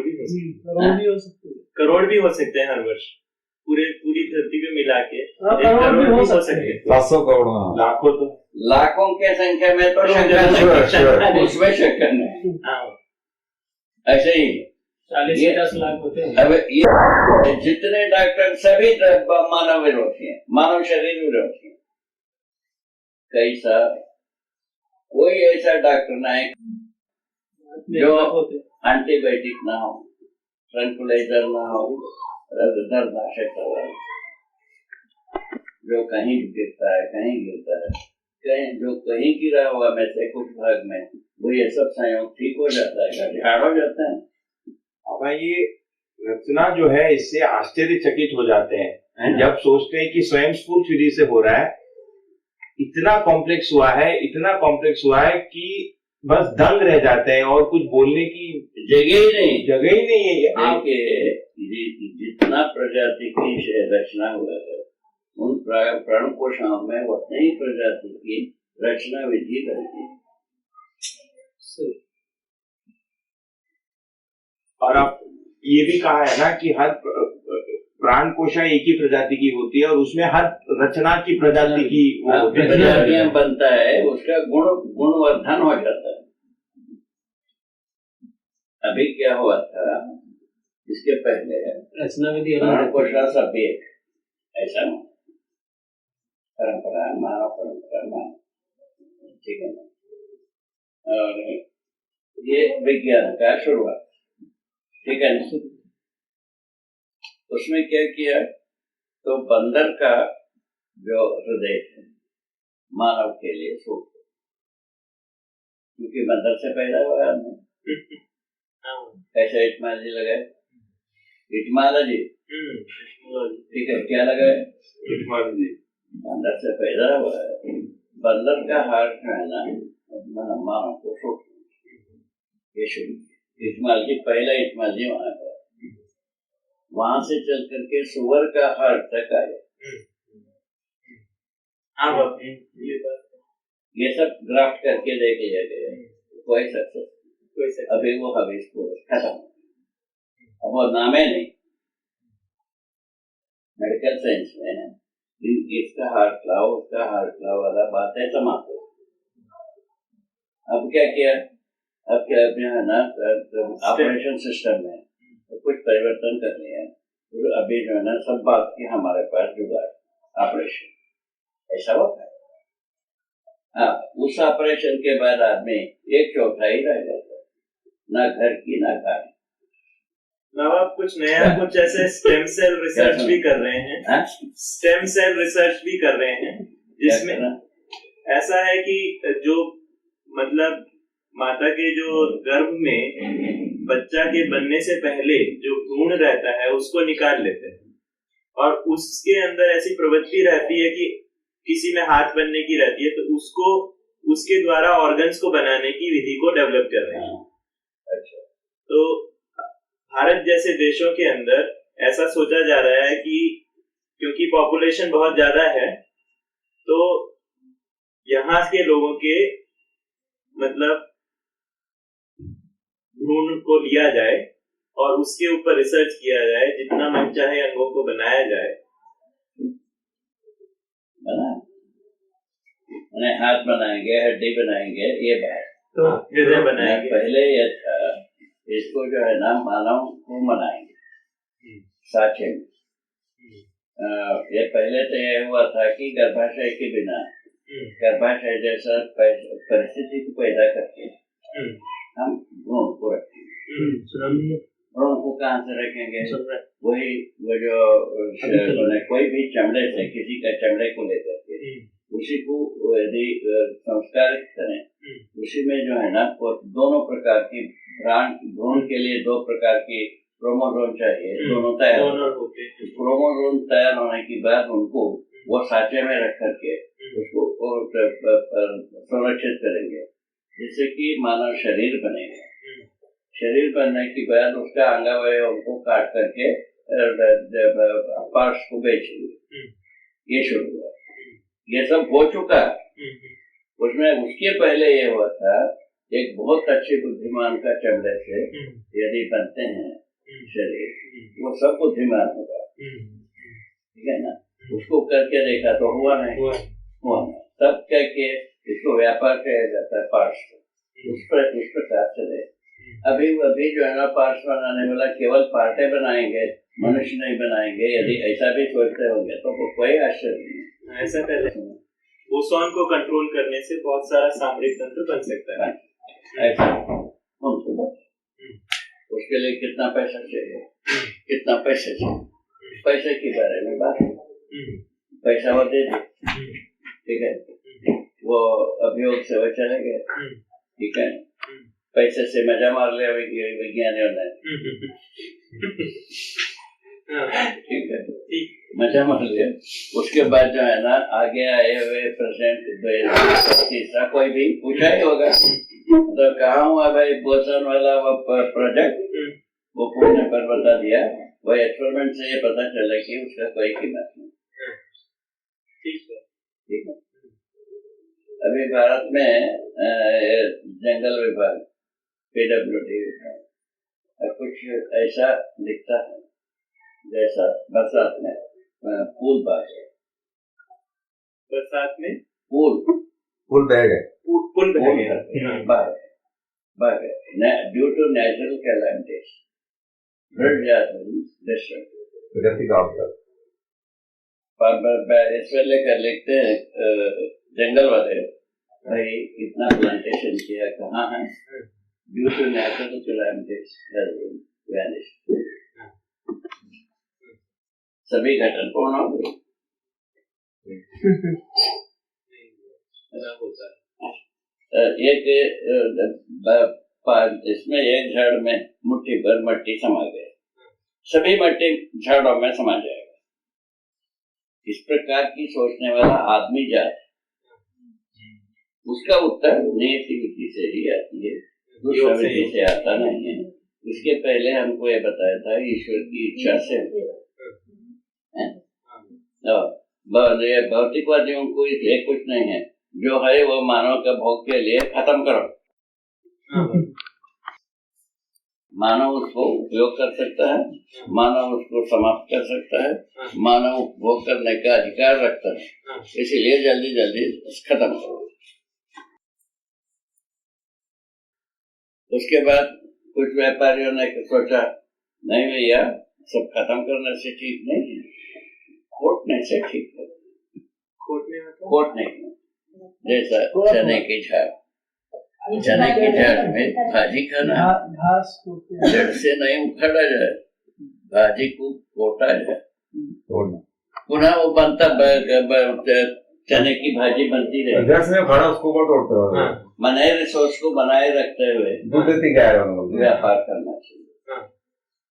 भी हो सकते हैं हर वर्ष पूरी धरती पे मिला के 1 करोड़ भी हो सकते हैं। 700 करोड़ लाखों के संख्या में तो शंकर उसमें शंकर नहीं। ऐसे ही 40-50 लाख होते हैं। अब ये जितने डॉक्टर सभी मानव विरोधी हैं, मानव शरीर विरोधी हैं। कैसा कोई ऐसा डॉक्टर नहीं जो एंटीबायोटिक ना हो, ट्रैंक्विलाइजर ना हो, दर्दनाशक दवा जो कहीं गिरता है जो कहीं गिरा हुआ में से कुछ भाग में वो ये सब संयोग ठीक हो जाता है, झाड़ हो जाता है। अब ये रचना जो है इससे आश्चर्यचकित हो जाते हैं जब सोचते हैं कि स्वयं स्फूर्त विधि से हो रहा है। इतना कॉम्प्लेक्स हुआ है कि बस दंग रह जाते हैं और कुछ बोलने की जगह ही नहीं है। आप जितना प्रजाति की रचना हुआ है उन प्राण कोशाओं में उतनी ही प्रजाति की रचना विधि रहती है। और आप ये भी कहा है ना कि हर प्राण कोशा एक ही प्रजाति की होती है और उसमें हर रचना की प्रजाति की वो होती है, प्रजातियां बनता है, उसका गुणवर्धन हो जाता है। अभी क्या हुआ था इसके पहले रचना विधि प्राण कोशा सब एक ऐसा परंपरा मानव परंपरा ठीक है ना। और ये विज्ञान का शुरुआत ठीक है ना। उसमें क्या किया तो बंदर का जो हृदय है मानव के लिए सूट, क्योंकि बंदर से पैदा हुआ आदमी। कैसे इटमालजी लगाए, इटमालजी ठीक है, क्या लगाए इटमालजी बंदर से पैदा हुआ है। बंदर का हार्ट जो है ना मानव को सूट ये शुरू इटमालजी, पहला इटमालजी वहां से चल करके सुअर का हार्ट तक आया। ये सब ग्राफ्ट करके देख लिया गया, कोई सक्सेस अभी वो हबीज को खत्म, अब वो नामे नहीं। मेडिकल साइंस में इसका हार्ट लाओ उसका हार्ट लाओ वाला बात है समाप्त। अब क्या किया, अब क्या है ना ऑपरेशन सिस्टम में कुछ परिवर्तन कर लिया। तो अभी जो है ना सब बात की हमारे पास जुगाड़ ऑपरेशन ऐसा होता है। हाँ, उस ऑपरेशन के बाद आदमी 1/4 रह जाता है, ना घर की ना गाड़ी। आप कुछ नया कुछ ऐसे स्टेम सेल रिसर्च भी कर रहे हैं, स्टेम सेल रिसर्च भी कर रहे हैं जिसमें ऐसा है कि जो मतलब माता के जो गर्भ में बच्चा के बनने से पहले जो भ्रूण रहता है उसको निकाल लेते हैं और उसके अंदर ऐसी प्रवृत्ति रहती है कि किसी में हाथ बनने की रहती है, तो उसको उसके द्वारा ऑर्गन्स को बनाने की विधि को डेवलप कर रहे हैं। अच्छा, तो भारत जैसे देशों के अंदर ऐसा सोचा जा रहा है कि क्योंकि पॉपुलेशन बहुत ज्यादा है तो यहाँ के लोगों के मतलब भ्रूण को लिया जाए और उसके ऊपर रिसर्च किया जाए, जितना मन चाहे अंगों को बनाया जाए। हाथ बनाएंगे, हड्डी बनाएंगे, ये बात तो हृदय बनाएंगे। पहले ये था, इसको जो है ना मानव को बनाएंगे साचे में। ये पहले तो ये हुआ था कि गर्भाशय के बिना, गर्भाशय जैसा परिस्थिति को पैदा करके हम भ्रूण को रखेंगे। भ्रूण को कहाँ से रखेंगे? वही वो जो कोई भी चमड़े से, किसी का चमड़े को लेकर के उसी को यदि संस्कारित करें, उसी में जो है ना दोनों प्रकार की भ्रूण के लिए 2 प्रकार की क्रोमोसोम चाहिए, दोनों तैयार होते हैं। क्रोमोसोम तैयार होने के बाद उनको वो साचे में रख करके उसको संरक्षित करेंगे, जिससे कि मानव शरीर बनेगा। शरीर बनने के बाद उसका अंगावयव को काट करके पार्ट्स को बेचेंगे। ये शुरू हुआ, ये सब हो चुका। उसमें उसके पहले ये हुआ था, एक बहुत अच्छे बुद्धिमान का चमड़े से यदि बनते हैं शरीर, वो सब बुद्धिमान होगा, ठीक है ना। उसको करके देखा तो हुआ नहीं। तब कह के इसको व्यापार किया जाता है पार्ट्स को, उस प्रकार से। अभी जो है ना पार्ट्स बनाने वाला केवल पार्टें बनाएंगे, मनुष्य नहीं बनाएंगे। यदि ऐसा भी सोचते होंगे तो कोई आश्चर्य नहीं। ऐसा कर ओजोन को कंट्रोल करने से बहुत सारा सामरिक तंत्र बन सकता है। ऐसा उनको उसके लिए कितना पैसा चाहिए, कितना पैसे चाहिए, पैसे के बारे में बात है। पैसा वो दे दे, ठीक है, वो अभियोग से वो चले गए, ठीक है। पैसे से मजा मार लिया विज्ञानियों ने, ठीक है, मजा मार लिया। उसके बाद जो है ना आगे आए हुए प्रेसिडेंट तीसरा कोई भी पूछा ही होगा तो कहाँ हुआ भाई बोसन वाला वो प्रोजेक्ट, वो पूछने पर बता दिया। वो एक्सपेरिमेंट से ये पता चला कि उसका कोई कीमत नहीं। ठीक है। अभी भारत में जंगल विभाग, PWD विभाग कुछ ऐसा दिखता है जैसा बरसात में फूल बाग है। बरसात में फूल बैग है, फूल बाग है due to natural calamities, flood इसमें लेकर लिखते हैं जंगल वाले, भाई इतना प्लांटेशन किया कहाँ है, ड्यू टू नेचुरल कैलामिटीज सभी घटन पूर्ण हो गई। इसमें एक झाड़ में मुट्ठी भर मट्टी समा गए, सभी मट्टी झाड़ों में समा जाएगा। इस प्रकार की सोचने वाला आदमी जात, उसका उत्तर नेगेटिविटी से ही आती है, दूसरा विधि से आता नहीं है। इसके पहले हमको ये बताया था ईश्वर की इच्छा से ये भौतिकवादियों को ये कुछ नहीं है, जो है वो मानव के भोग के लिए खत्म करो। मानव उसको उपयोग कर सकता है, मानव उसको समाप्त कर सकता है, मानव उपभोग करने का अधिकार रखता है, इसीलिए जल्दी जल्दी खत्म करो। उसके बाद कुछ व्यापारियों ने सोचा नहीं भैया सब खत्म करने से ठीक नहीं है, खोटने से ठीक है। खोटने जैसा चने की झाड़, चने की झाड़ में भाजी खाना, जड़ से नहीं उखाड़ा जाए, भाजी को खोटा जाए, पुनः वो बनता चने की भाजी बनती रहे। जड़ से खड़ा उसको कौन तोड़ते हो? मने रिसोर्स को बनाए रखते हुए व्यापार करना चाहिए।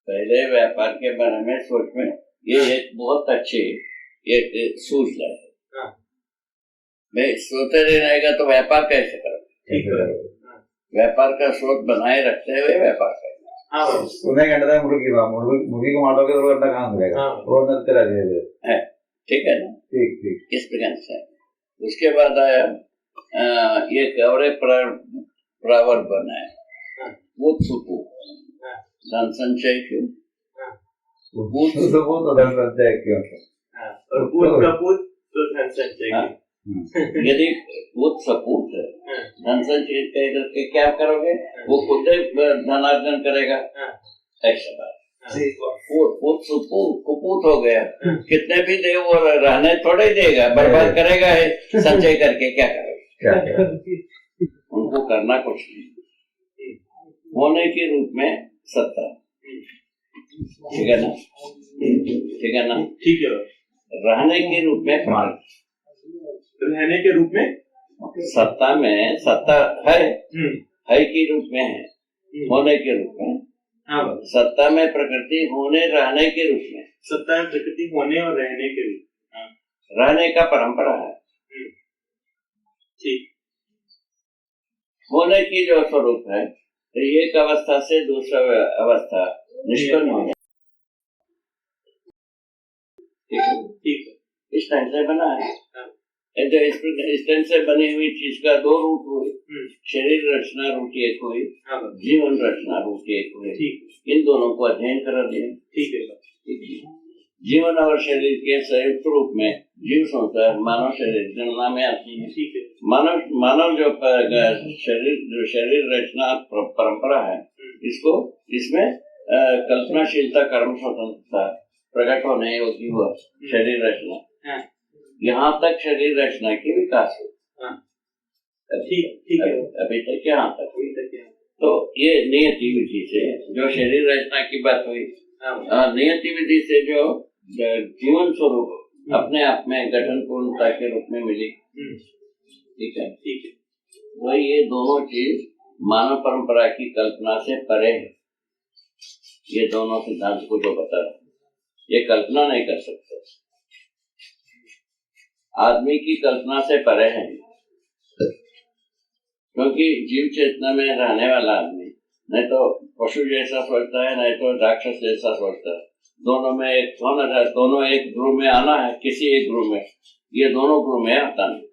पहले व्यापार के बारे में सोच में ये एक बहुत अच्छी एक सूझ है। मैं सोते रहेगा तो व्यापार कैसे करेंगे? व्यापार का स्रोत बनाए रखते हुए व्यापार करना। मुर्गी को मारोगे तो अंडा कहाँ मिलेगा? ठीक है ना? ठीक इस प्रकार से उसके बाद आया ये कवरे प्रावर्त बनाए, वो सुकू धन संचय क्यों, वो तो धन संचय क्यों, और पूत का पूत तो धन संचय हाँ। यदि पूत सपूत है, धन संचय करके क्या करोगे, वो खुद धनार्जन करेगा, ऐसा बात। पूत सुपूत कुपूत हो गया, कितने भी दे वो रहने थोड़े ही देगा, बर्बाद करेगा है, संचय करके क्या करेगा, उनको करना कुछ नहीं। होने के रूप में सत्ता, ठीक है ना, ठीक है ना, ठीक है। रहने के रूप में प्राण, रहने के रूप में सत्ता में सत्ता है के रूप में है, होने के रूप में, हाँ, सत्ता में प्रकृति होने रहने के रूप में, सत्ता में प्रकृति होने और रहने के रूप में, रहने का परंपरा है, ठीक। होने की जो स्वरूप है, तो एक अवस्था से दूसरा अवस्था निष्पन्न हो जाए, ठीक है, इस टाइम से बना है। इस टाइम से बनी हुई चीज का दो रूप हुए, शरीर रचना रूप एक हुई, जीवन रचना रूप एक हुई, इन दोनों को अध्ययन करा दिया, ठीक है। जीवन और शरीर के संयुक्त रूप में जीव संसार मानव शरीर गणना में आती है, ठीक है। मानव जो शरीर रचना परंपरा है, इसको इसमें कल्पनाशीलता कर्म स्वतंत्रता प्रकट होने योग्य हुआ शरीर रचना, यहाँ तक शरीर रचना की विकास हो, ठीक है। अभी तक यहाँ तक, तो ये नियति विधि से जो शरीर रचना की बात हुई, नियति विधि से जो जीवन स्वरूप अपने आप में गठन पूर्णता के रूप में मिली, ठीक है, ठीक है। वही ये दोनों चीज मानव परंपरा की कल्पना से परे है। ये दोनों सिद्धांत को जो बता रहा, ये कल्पना नहीं कर सकते, आदमी की कल्पना से परे है, क्योंकि जीव चेतना में रहने वाला आदमी नहीं तो पशु जैसा सोचता है, नहीं तो राक्षस जैसा सोचता है, दोनों में एक होना है, दोनों एक ध्रुव में आना है, किसी एक ध्रुव में, ये दोनों ध्रुव में आता नहीं,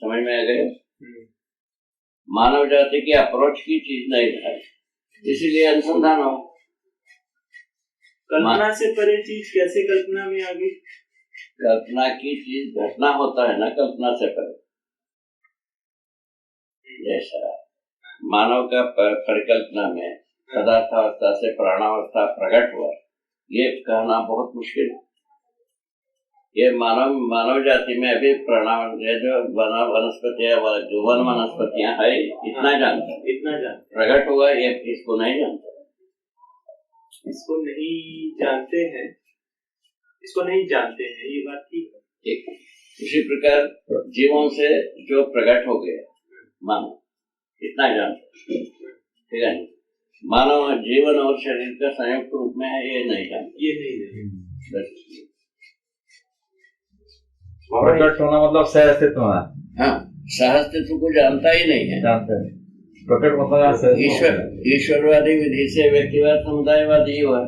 समझ में आ गए। मानव जाति की अप्रोच की चीज नहीं है, इसीलिए अनुसंधान हो। कल्पना से परे चीज कैसे कल्पना में आ गई? कल्पना की चीज घटना होता है ना, कल्पना से परे, जैसा मानव का परिकल्पना में पदार्थावस्था से प्राणावस्था प्रकट हुआ, ये कहना बहुत मुश्किल है। ये मानव जाति में अभी जो वनस्पतियां, जो वन वनस्पतियां है, इतना जानता है, प्रकट हुआ ये इसको नहीं जानता, इसको नहीं जानते हैं, ये बात ठीक है, ठीक। इसी प्रकार जीवों से जो प्रकट हो गया मानव, इतना जानता, ठीक है। मानव जीवन और शरीर का संयुक्त रूप में है, ये नहीं जानता, ये नहीं प्रकट होना मतलब सहअस्तित्व होना, हाँ, सहअस्तित्व को जानता ही नहीं है, जानते हैं। प्रकट मतलब ईश्वरवादी विधि से व्यक्तिवाद समुदायवादी हुआ,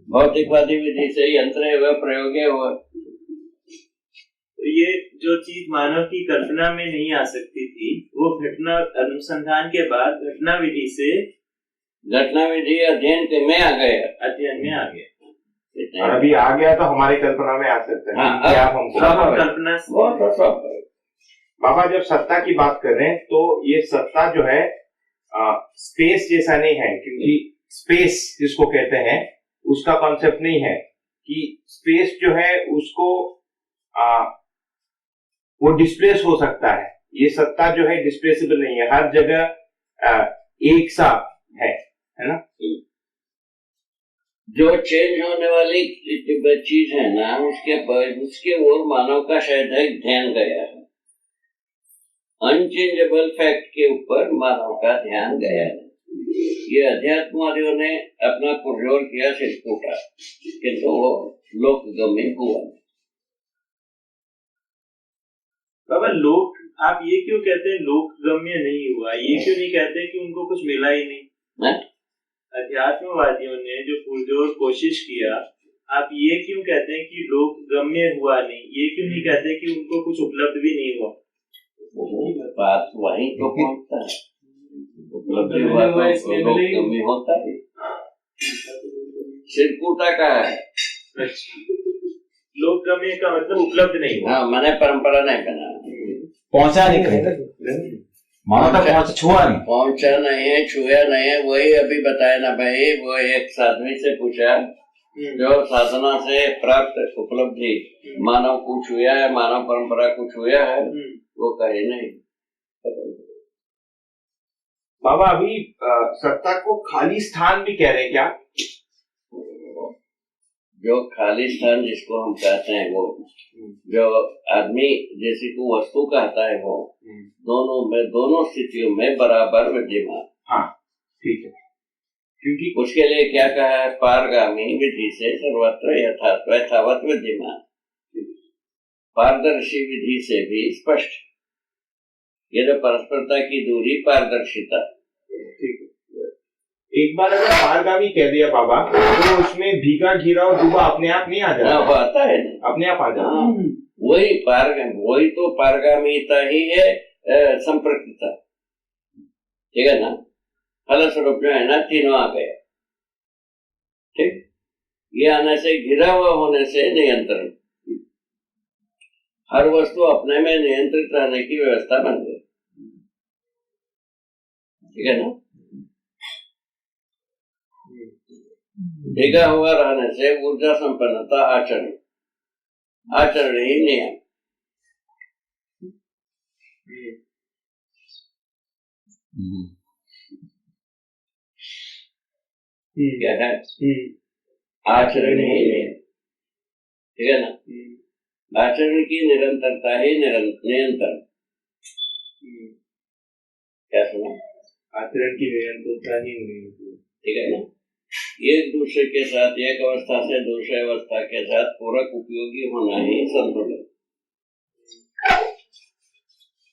भौतिकवादी विधि से यंत्र हुआ, प्रयोग हुआ। ये जो चीज मानव की कल्पना में नहीं आ सकती थी, वो घटना अनुसंधान के बाद घटना विधि से, घटना विधि अध्ययन में आ गया, और अभी आ गया तो हमारी कल्पना में आ सकता है। हाँ, आप हमको कल्पना बाबा जब सत्ता की बात कर रहे हैं, तो ये सत्ता जो है स्पेस जैसा नहीं है, क्योंकि स्पेस जिसको कहते हैं उसका कॉन्सेप्ट नहीं है कि स्पेस जो है उसको वो डिस्प्लेस हो सकता है। ये सत्ता जो है डिस्प्लेसेबल नहीं है, हर जगह एक सा है ना। जो चेंज होने वाली चीज है ना, उसके ओर मानव का शायद ध्यान गया है, अनचेंजेबल फैक्ट के ऊपर मानव का ध्यान गया है। ये अध्यात्मवादियों ने अपना पुरजोर किया, सिर फूटा, किंतु वो लोकगम्य हुआ। बाबा लोक, आप ये क्यों कहते हैं लोकगम्य नहीं हुआ? ये क्यों नहीं कहते कि उनको कुछ मिला ही नहीं? अध्यात्मवादियों ने जो पुरजोर कोशिश किया, आप ये क्यों कहते हैं कि लोक गम्य हुआ नहीं, ये क्यों नहीं कहते कि उनको कुछ उपलब्ध भी नहीं हुआ? बात वहीं तो पहुंचता है, उपलब्धि हुआ तो लोकगम्य होता है, सिरकूटा का है। लोक गम्य का मतलब उपलब्ध नहीं हुआ। हाँ, मैंने परंपरा नहीं बना, पहुंचा नहीं कहीं, मानो तक छुआ नहीं, पहुंचा नहीं है, छुआ नहीं है। वही अभी बताया ना भाई, वो एक साध्वी से पूछा जो साधना से प्राप्त उपलब्धि मानव को छुआ है, मानव परंपरा को छुआ है, वो कहे नहीं। बाबा अभी सत्ता को खाली स्थान भी कह रहे हैं क्या? जो खाली स्थान जिसको हम कहते हैं, वो जो आदमी जैसे को वस्तु कहता है, वो दोनों स्थितियों में बराबर विद्यमान। हाँ ठीक है, क्योंकि उसके लिए क्या कहा है, पारगामी विधि से सर्वत्र यथावत विद्यमान, पारदर्शी विधि से भी स्पष्ट। ये तो परस्परता की दूरी पारदर्शिता। ठीक है, एक बार अगर पारगामी कह दिया बाबा तो उसमें भीगा घिरा और डूबा अपने आप नहीं आ जाता? वो आता है ना, अपने आप आ जाता। वही तो पारगामीता ही है, संप्रकृता। ठीक है ना, फलस्वरूप जो है ना, तीनों आ गए। ठीक, ये आने से, घिरा हुआ होने से नियंत्रण, हर वस्तु अपने में नियंत्रित रहने की व्यवस्था बन गई। ठीक है ना, भीगा हुआ रहने से ऊर्जा संपन्नता आचरण ही नियम। क्या है, आचरण ही नियम। ठीक है ना, आचरण की निरंतरता ही नियंत्रण। क्या सुना? आचरण की निरंतरता ही नियंत्रण। ठीक है ना, एक दूसरे के साथ, एक अवस्था से दूसरे अवस्था के साथ पूरक उपयोगी होना ही संतुलन।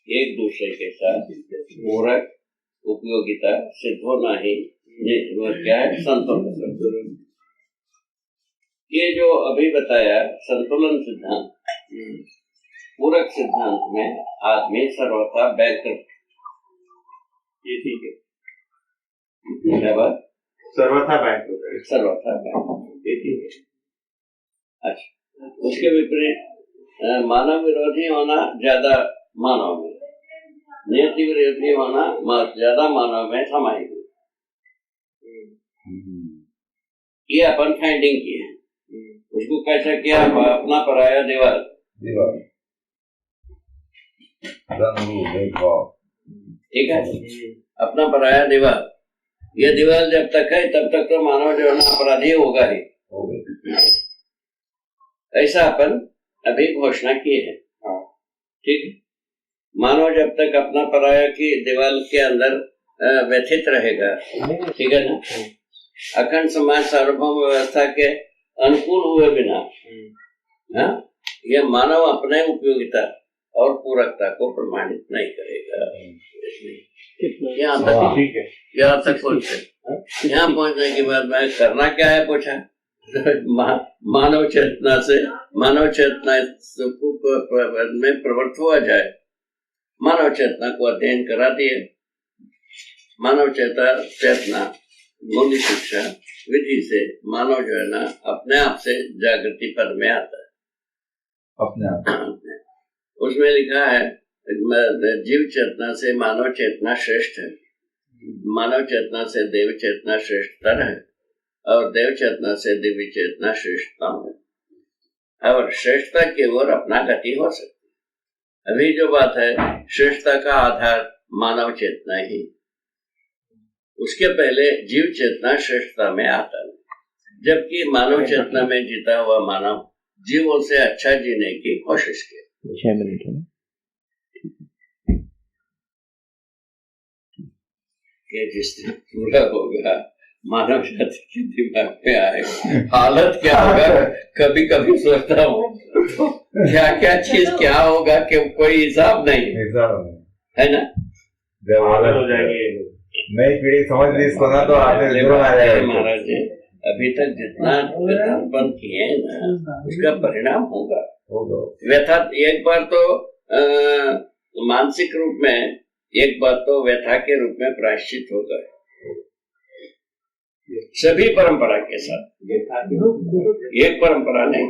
एक दूसरे के साथ पूरक उपयोगिता सिद्ध होना ही क्या है, संतुलन। ये जो अभी बताया संतुलन सिद्धांत, पूरक सिद्धांत में आदमी सर्वथा बैंकरप्ट। ये ठीक है, क्या बात? सर्वथा बैंकरप्ट, सर्वथा बैंकरप्ट, ये ठीक है। अच्छा, उसके विपरीत मानव विरोधी होना ज्यादा मानव में, नियति विरोधी होना ज्यादा मानव में समाई हुई। ये अपन फाइंडिंग की है। उसको कैसा किया, अपना पराया दीवार। ठीक है, अपना पराया दीवार। ये दीवार जब तक है तब तक तो मानव जो है ना अपराधी होगा ही। ऐसा अपन अभी घोषणा की है। ठीक है, मानव जब तक अपना पराया की दीवार के अंदर व्यथित रहेगा, ठीक है ना, अखंड समाज सार्वभौम व्यवस्था के अनुकूल हुए बिना, हाँ, यह मानव अपने उपयोगिता और पूरकता को प्रमाणित नहीं करेगा। यहाँ तक ठीक है, यहाँ तक पहुंचे। यहाँ पहुंचने के बाद मैं करना क्या है पूछा, मानव चेतना में प्रवृत्त हुआ जाए। मानव चेतना को अध्ययन करा दिए। मानव चेतना मूल्य शिक्षा विधि से मानव जो है ना अपने आप से जागृति पद में आता है, अपने आप। उसमें लिखा है जीव चेतना से मानव चेतना श्रेष्ठ है, मानव चेतना से देव चेतना श्रेष्ठतर है, और देव चेतना से दिव्य चेतना श्रेष्ठतम है, और श्रेष्ठता की ओर अपना गति हो सकती है। अभी जो बात है, श्रेष्ठता का आधार मानव चेतना ही, उसके पहले जीव चेतना श्रेष्ठता में आता है, जबकि मानव चेतना में जीता हुआ मानव जीवों से अच्छा जीने की कोशिश की। 6 मिनट है। ये जिस दिन पूरा होगा, मानव जाति के दिमाग में आएगा हालत क्या होगा। कभी कभी सोचता हूँ क्या क्या चीज क्या होगा कि कोई हिसाब नहीं है ना। जब हालत हो जाएगी, नई पीढ़ी समझ ली इसको ना, तो आपने जरूर आ जाएगा महाराज जी। अभी तक जितना व्यथापन किए हैं ना, उसका परिणाम होगा। होगा। व्यथा एक बार तो मानसिक रूप में, एक बार तो व्यथा के रूप में प्रायश्चित होगा, सभी परंपरा के साथ। एक परंपरा नहीं,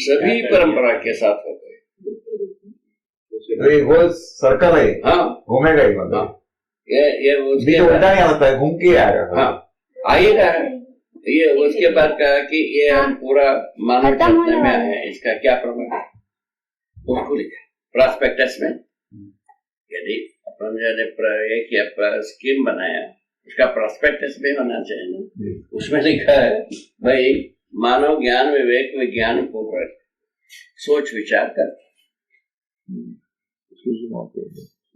सभी परंपरा के साथ हो गए। तो ये गोल सर्कल है, हाँ, घूमेगा ही मतलब। ये उसके बीच उल्टा नहीं होता है, घूम के आएगा। हाँ, आ ही रहा है। ये उसके बाद कहा कि ये हम पूरा मानव रत्न में आए हैं, इसका क्या प्रमाण है, उसको लिखा प्रॉस्पेक्टस में। यदि अपन ने स्कीम बनाया, उसका प्रॉस्पेक्टस में होना चाहिए ना। उसमें लिखा है भाई, मानव ज्ञान विवेक विज्ञान को सोच विचार कर,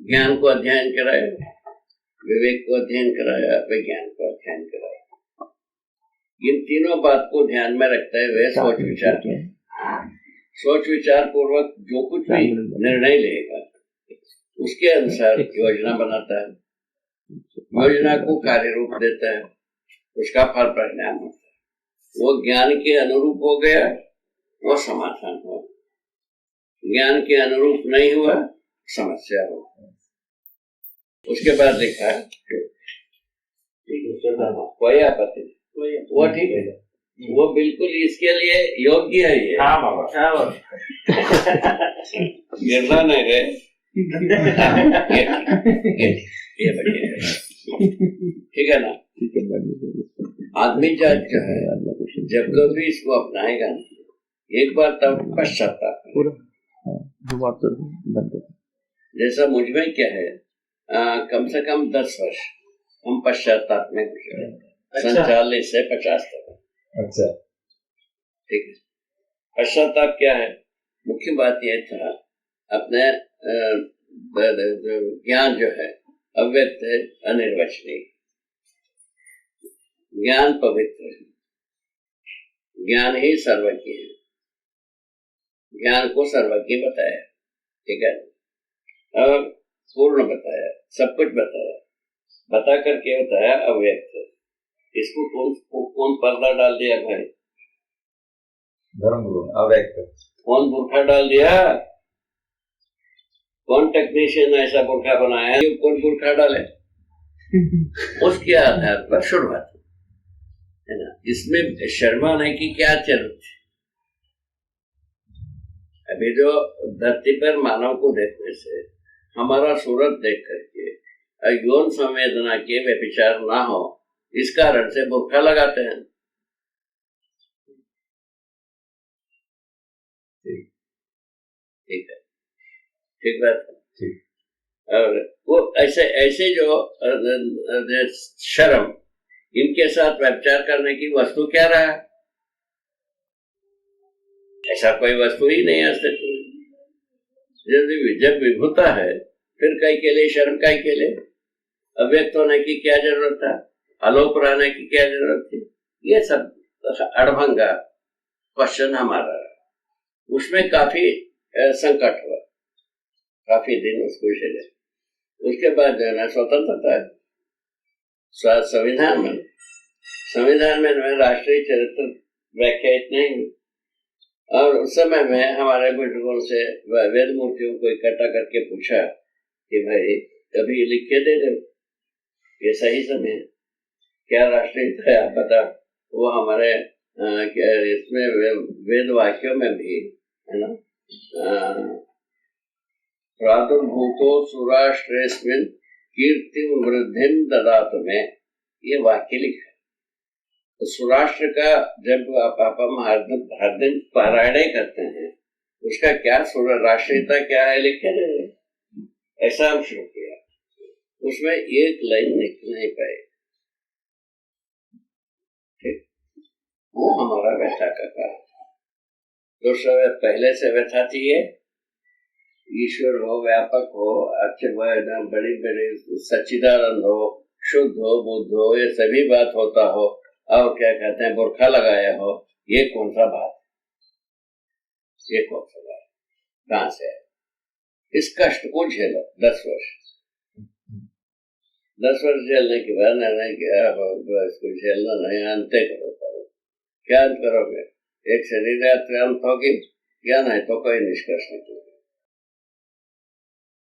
ज्ञान को अध्ययन कराया, विवेक को अध्ययन कराया, विज्ञान को अध्ययन कराया। इन तीनों बात को ध्यान में रखते हुए सोच विचार पूर्वक जो कुछ भी निर्णय लेगा, उसके अनुसार योजना बनाता है, योजना को कार्य रूप देता है, उसका फल परिणाम होता है। वो ज्ञान के अनुरूप हो गया, वो समाधान हुआ। ज्ञान के अनुरूप नहीं हुआ, समस्या हो। उसके बाद लिखा है कोई आपत्ति, वो ठीक है, वो बिल्कुल इसके लिए योग्य है। ये हाँ बाबा, गिरना नहीं गए। ये बढ़िया, ठीक है ना। आदमी जात जो है, जब कभी इसको अपनाएगा ना, एक बार तब पश्चाताप। जैसा मुझ में क्या है, कम से कम 10 वर्ष हम पश्चाताप में गुजरे। अच्छा। 40 से 50 तक। अच्छा, ठीक है। पश्चाताप क्या है? मुख्य बात यह था, अपने ज्ञान जो है अव्यक्त है, अनिर्वचनीय। ज्ञान पवित्र है, ज्ञान ही सर्वज्ञ है। ज्ञान को सर्वज्ञ बताया, ठीक है, और पूर्ण बताया, सब कुछ बताया, बता करके बताया अव्यक्त है। इसको कौन पर्दा डाल दिया भाई? धर्मगुरु अव्यक्त। कौन बुरखा डाल दिया? कौन टेक्नीशियन ऐसा बुरखा बनाया है? कौन बुरखा डाले? उसके आधार पर शुरुआत है ना। इसमें शर्माने की क्या जरूरत है? अभी जो धरती पर मानव को देखने से, हमारा सूरत देख करके यौन संवेदना के व्यभिचार ना हो, इस कारण से बुर्का लगाते हैं। ठीक है, ठीक बात है। और वो ऐसे जो शर्म, इनके साथ व्यभिचार करने की वस्तु क्या रहा? ऐसा कोई वस्तु ही नहीं अस्तित्व में। जब विभुता है, फिर कई के लिए शर्म, कई के लिए अव्यक्त होने की क्या जरूरत था, अलोप रहने की क्या जरूरत थी? ये सब अड़भंगा क्वेश्चन हमारा, उसमें काफी संकट हुआ, काफी दिन उसको चले। उसके बाद जो है ना, स्वतंत्रता है, संविधान में राष्ट्रीय चरित्र व्याख्यात नहीं हुई। और उस समय में हमारे बुजुर्गों से वेद मूर्तियों को इकट्ठा करके पूछा कि भाई कभी लिख के दे दो, ये सही समय है क्या? राष्ट्रीय आप बता। वो हमारे इसमें वेद वाक्यों में भी है ना, प्रादुर्भूतो सुराष्ट्रेस्मिन् कीर्तिं वृद्धिं ददातु में, ये वाक्य लिखा है। तो सुराष्ट्र का जब आप हम हर दिन पारायण करते हैं, उसका क्या राष्ट्रीयता क्या है लिखे रहे, ऐसा हम शुरू किया। उसमें एक लाइन लिख नहीं पाए, ठीक, वो हमारा व्यथा का कारण। दूसरा पहले से व्यथा थी, ये ईश्वर हो, व्यापक हो, अच्छे बड़ी बड़ी सच्चिदानंद हो, शुद्ध हो, बुद्ध हो, ये सभी बात होता हो, और क्या कहते हैं बुरखा लगाया हो, ये कौन सा बात? ये कौन सा बात? कहां से है? इस कष्ट को झेलो 10 वर्ष। 10 वर्ष झेलने के बाद निर्णय किया इसको झेलना नहीं, अंत्य करो। क्या अंत करोगे? एक शरीर है तो अंत होगी, ज्ञान है तो कोई निष्कर्ष निकलेगा।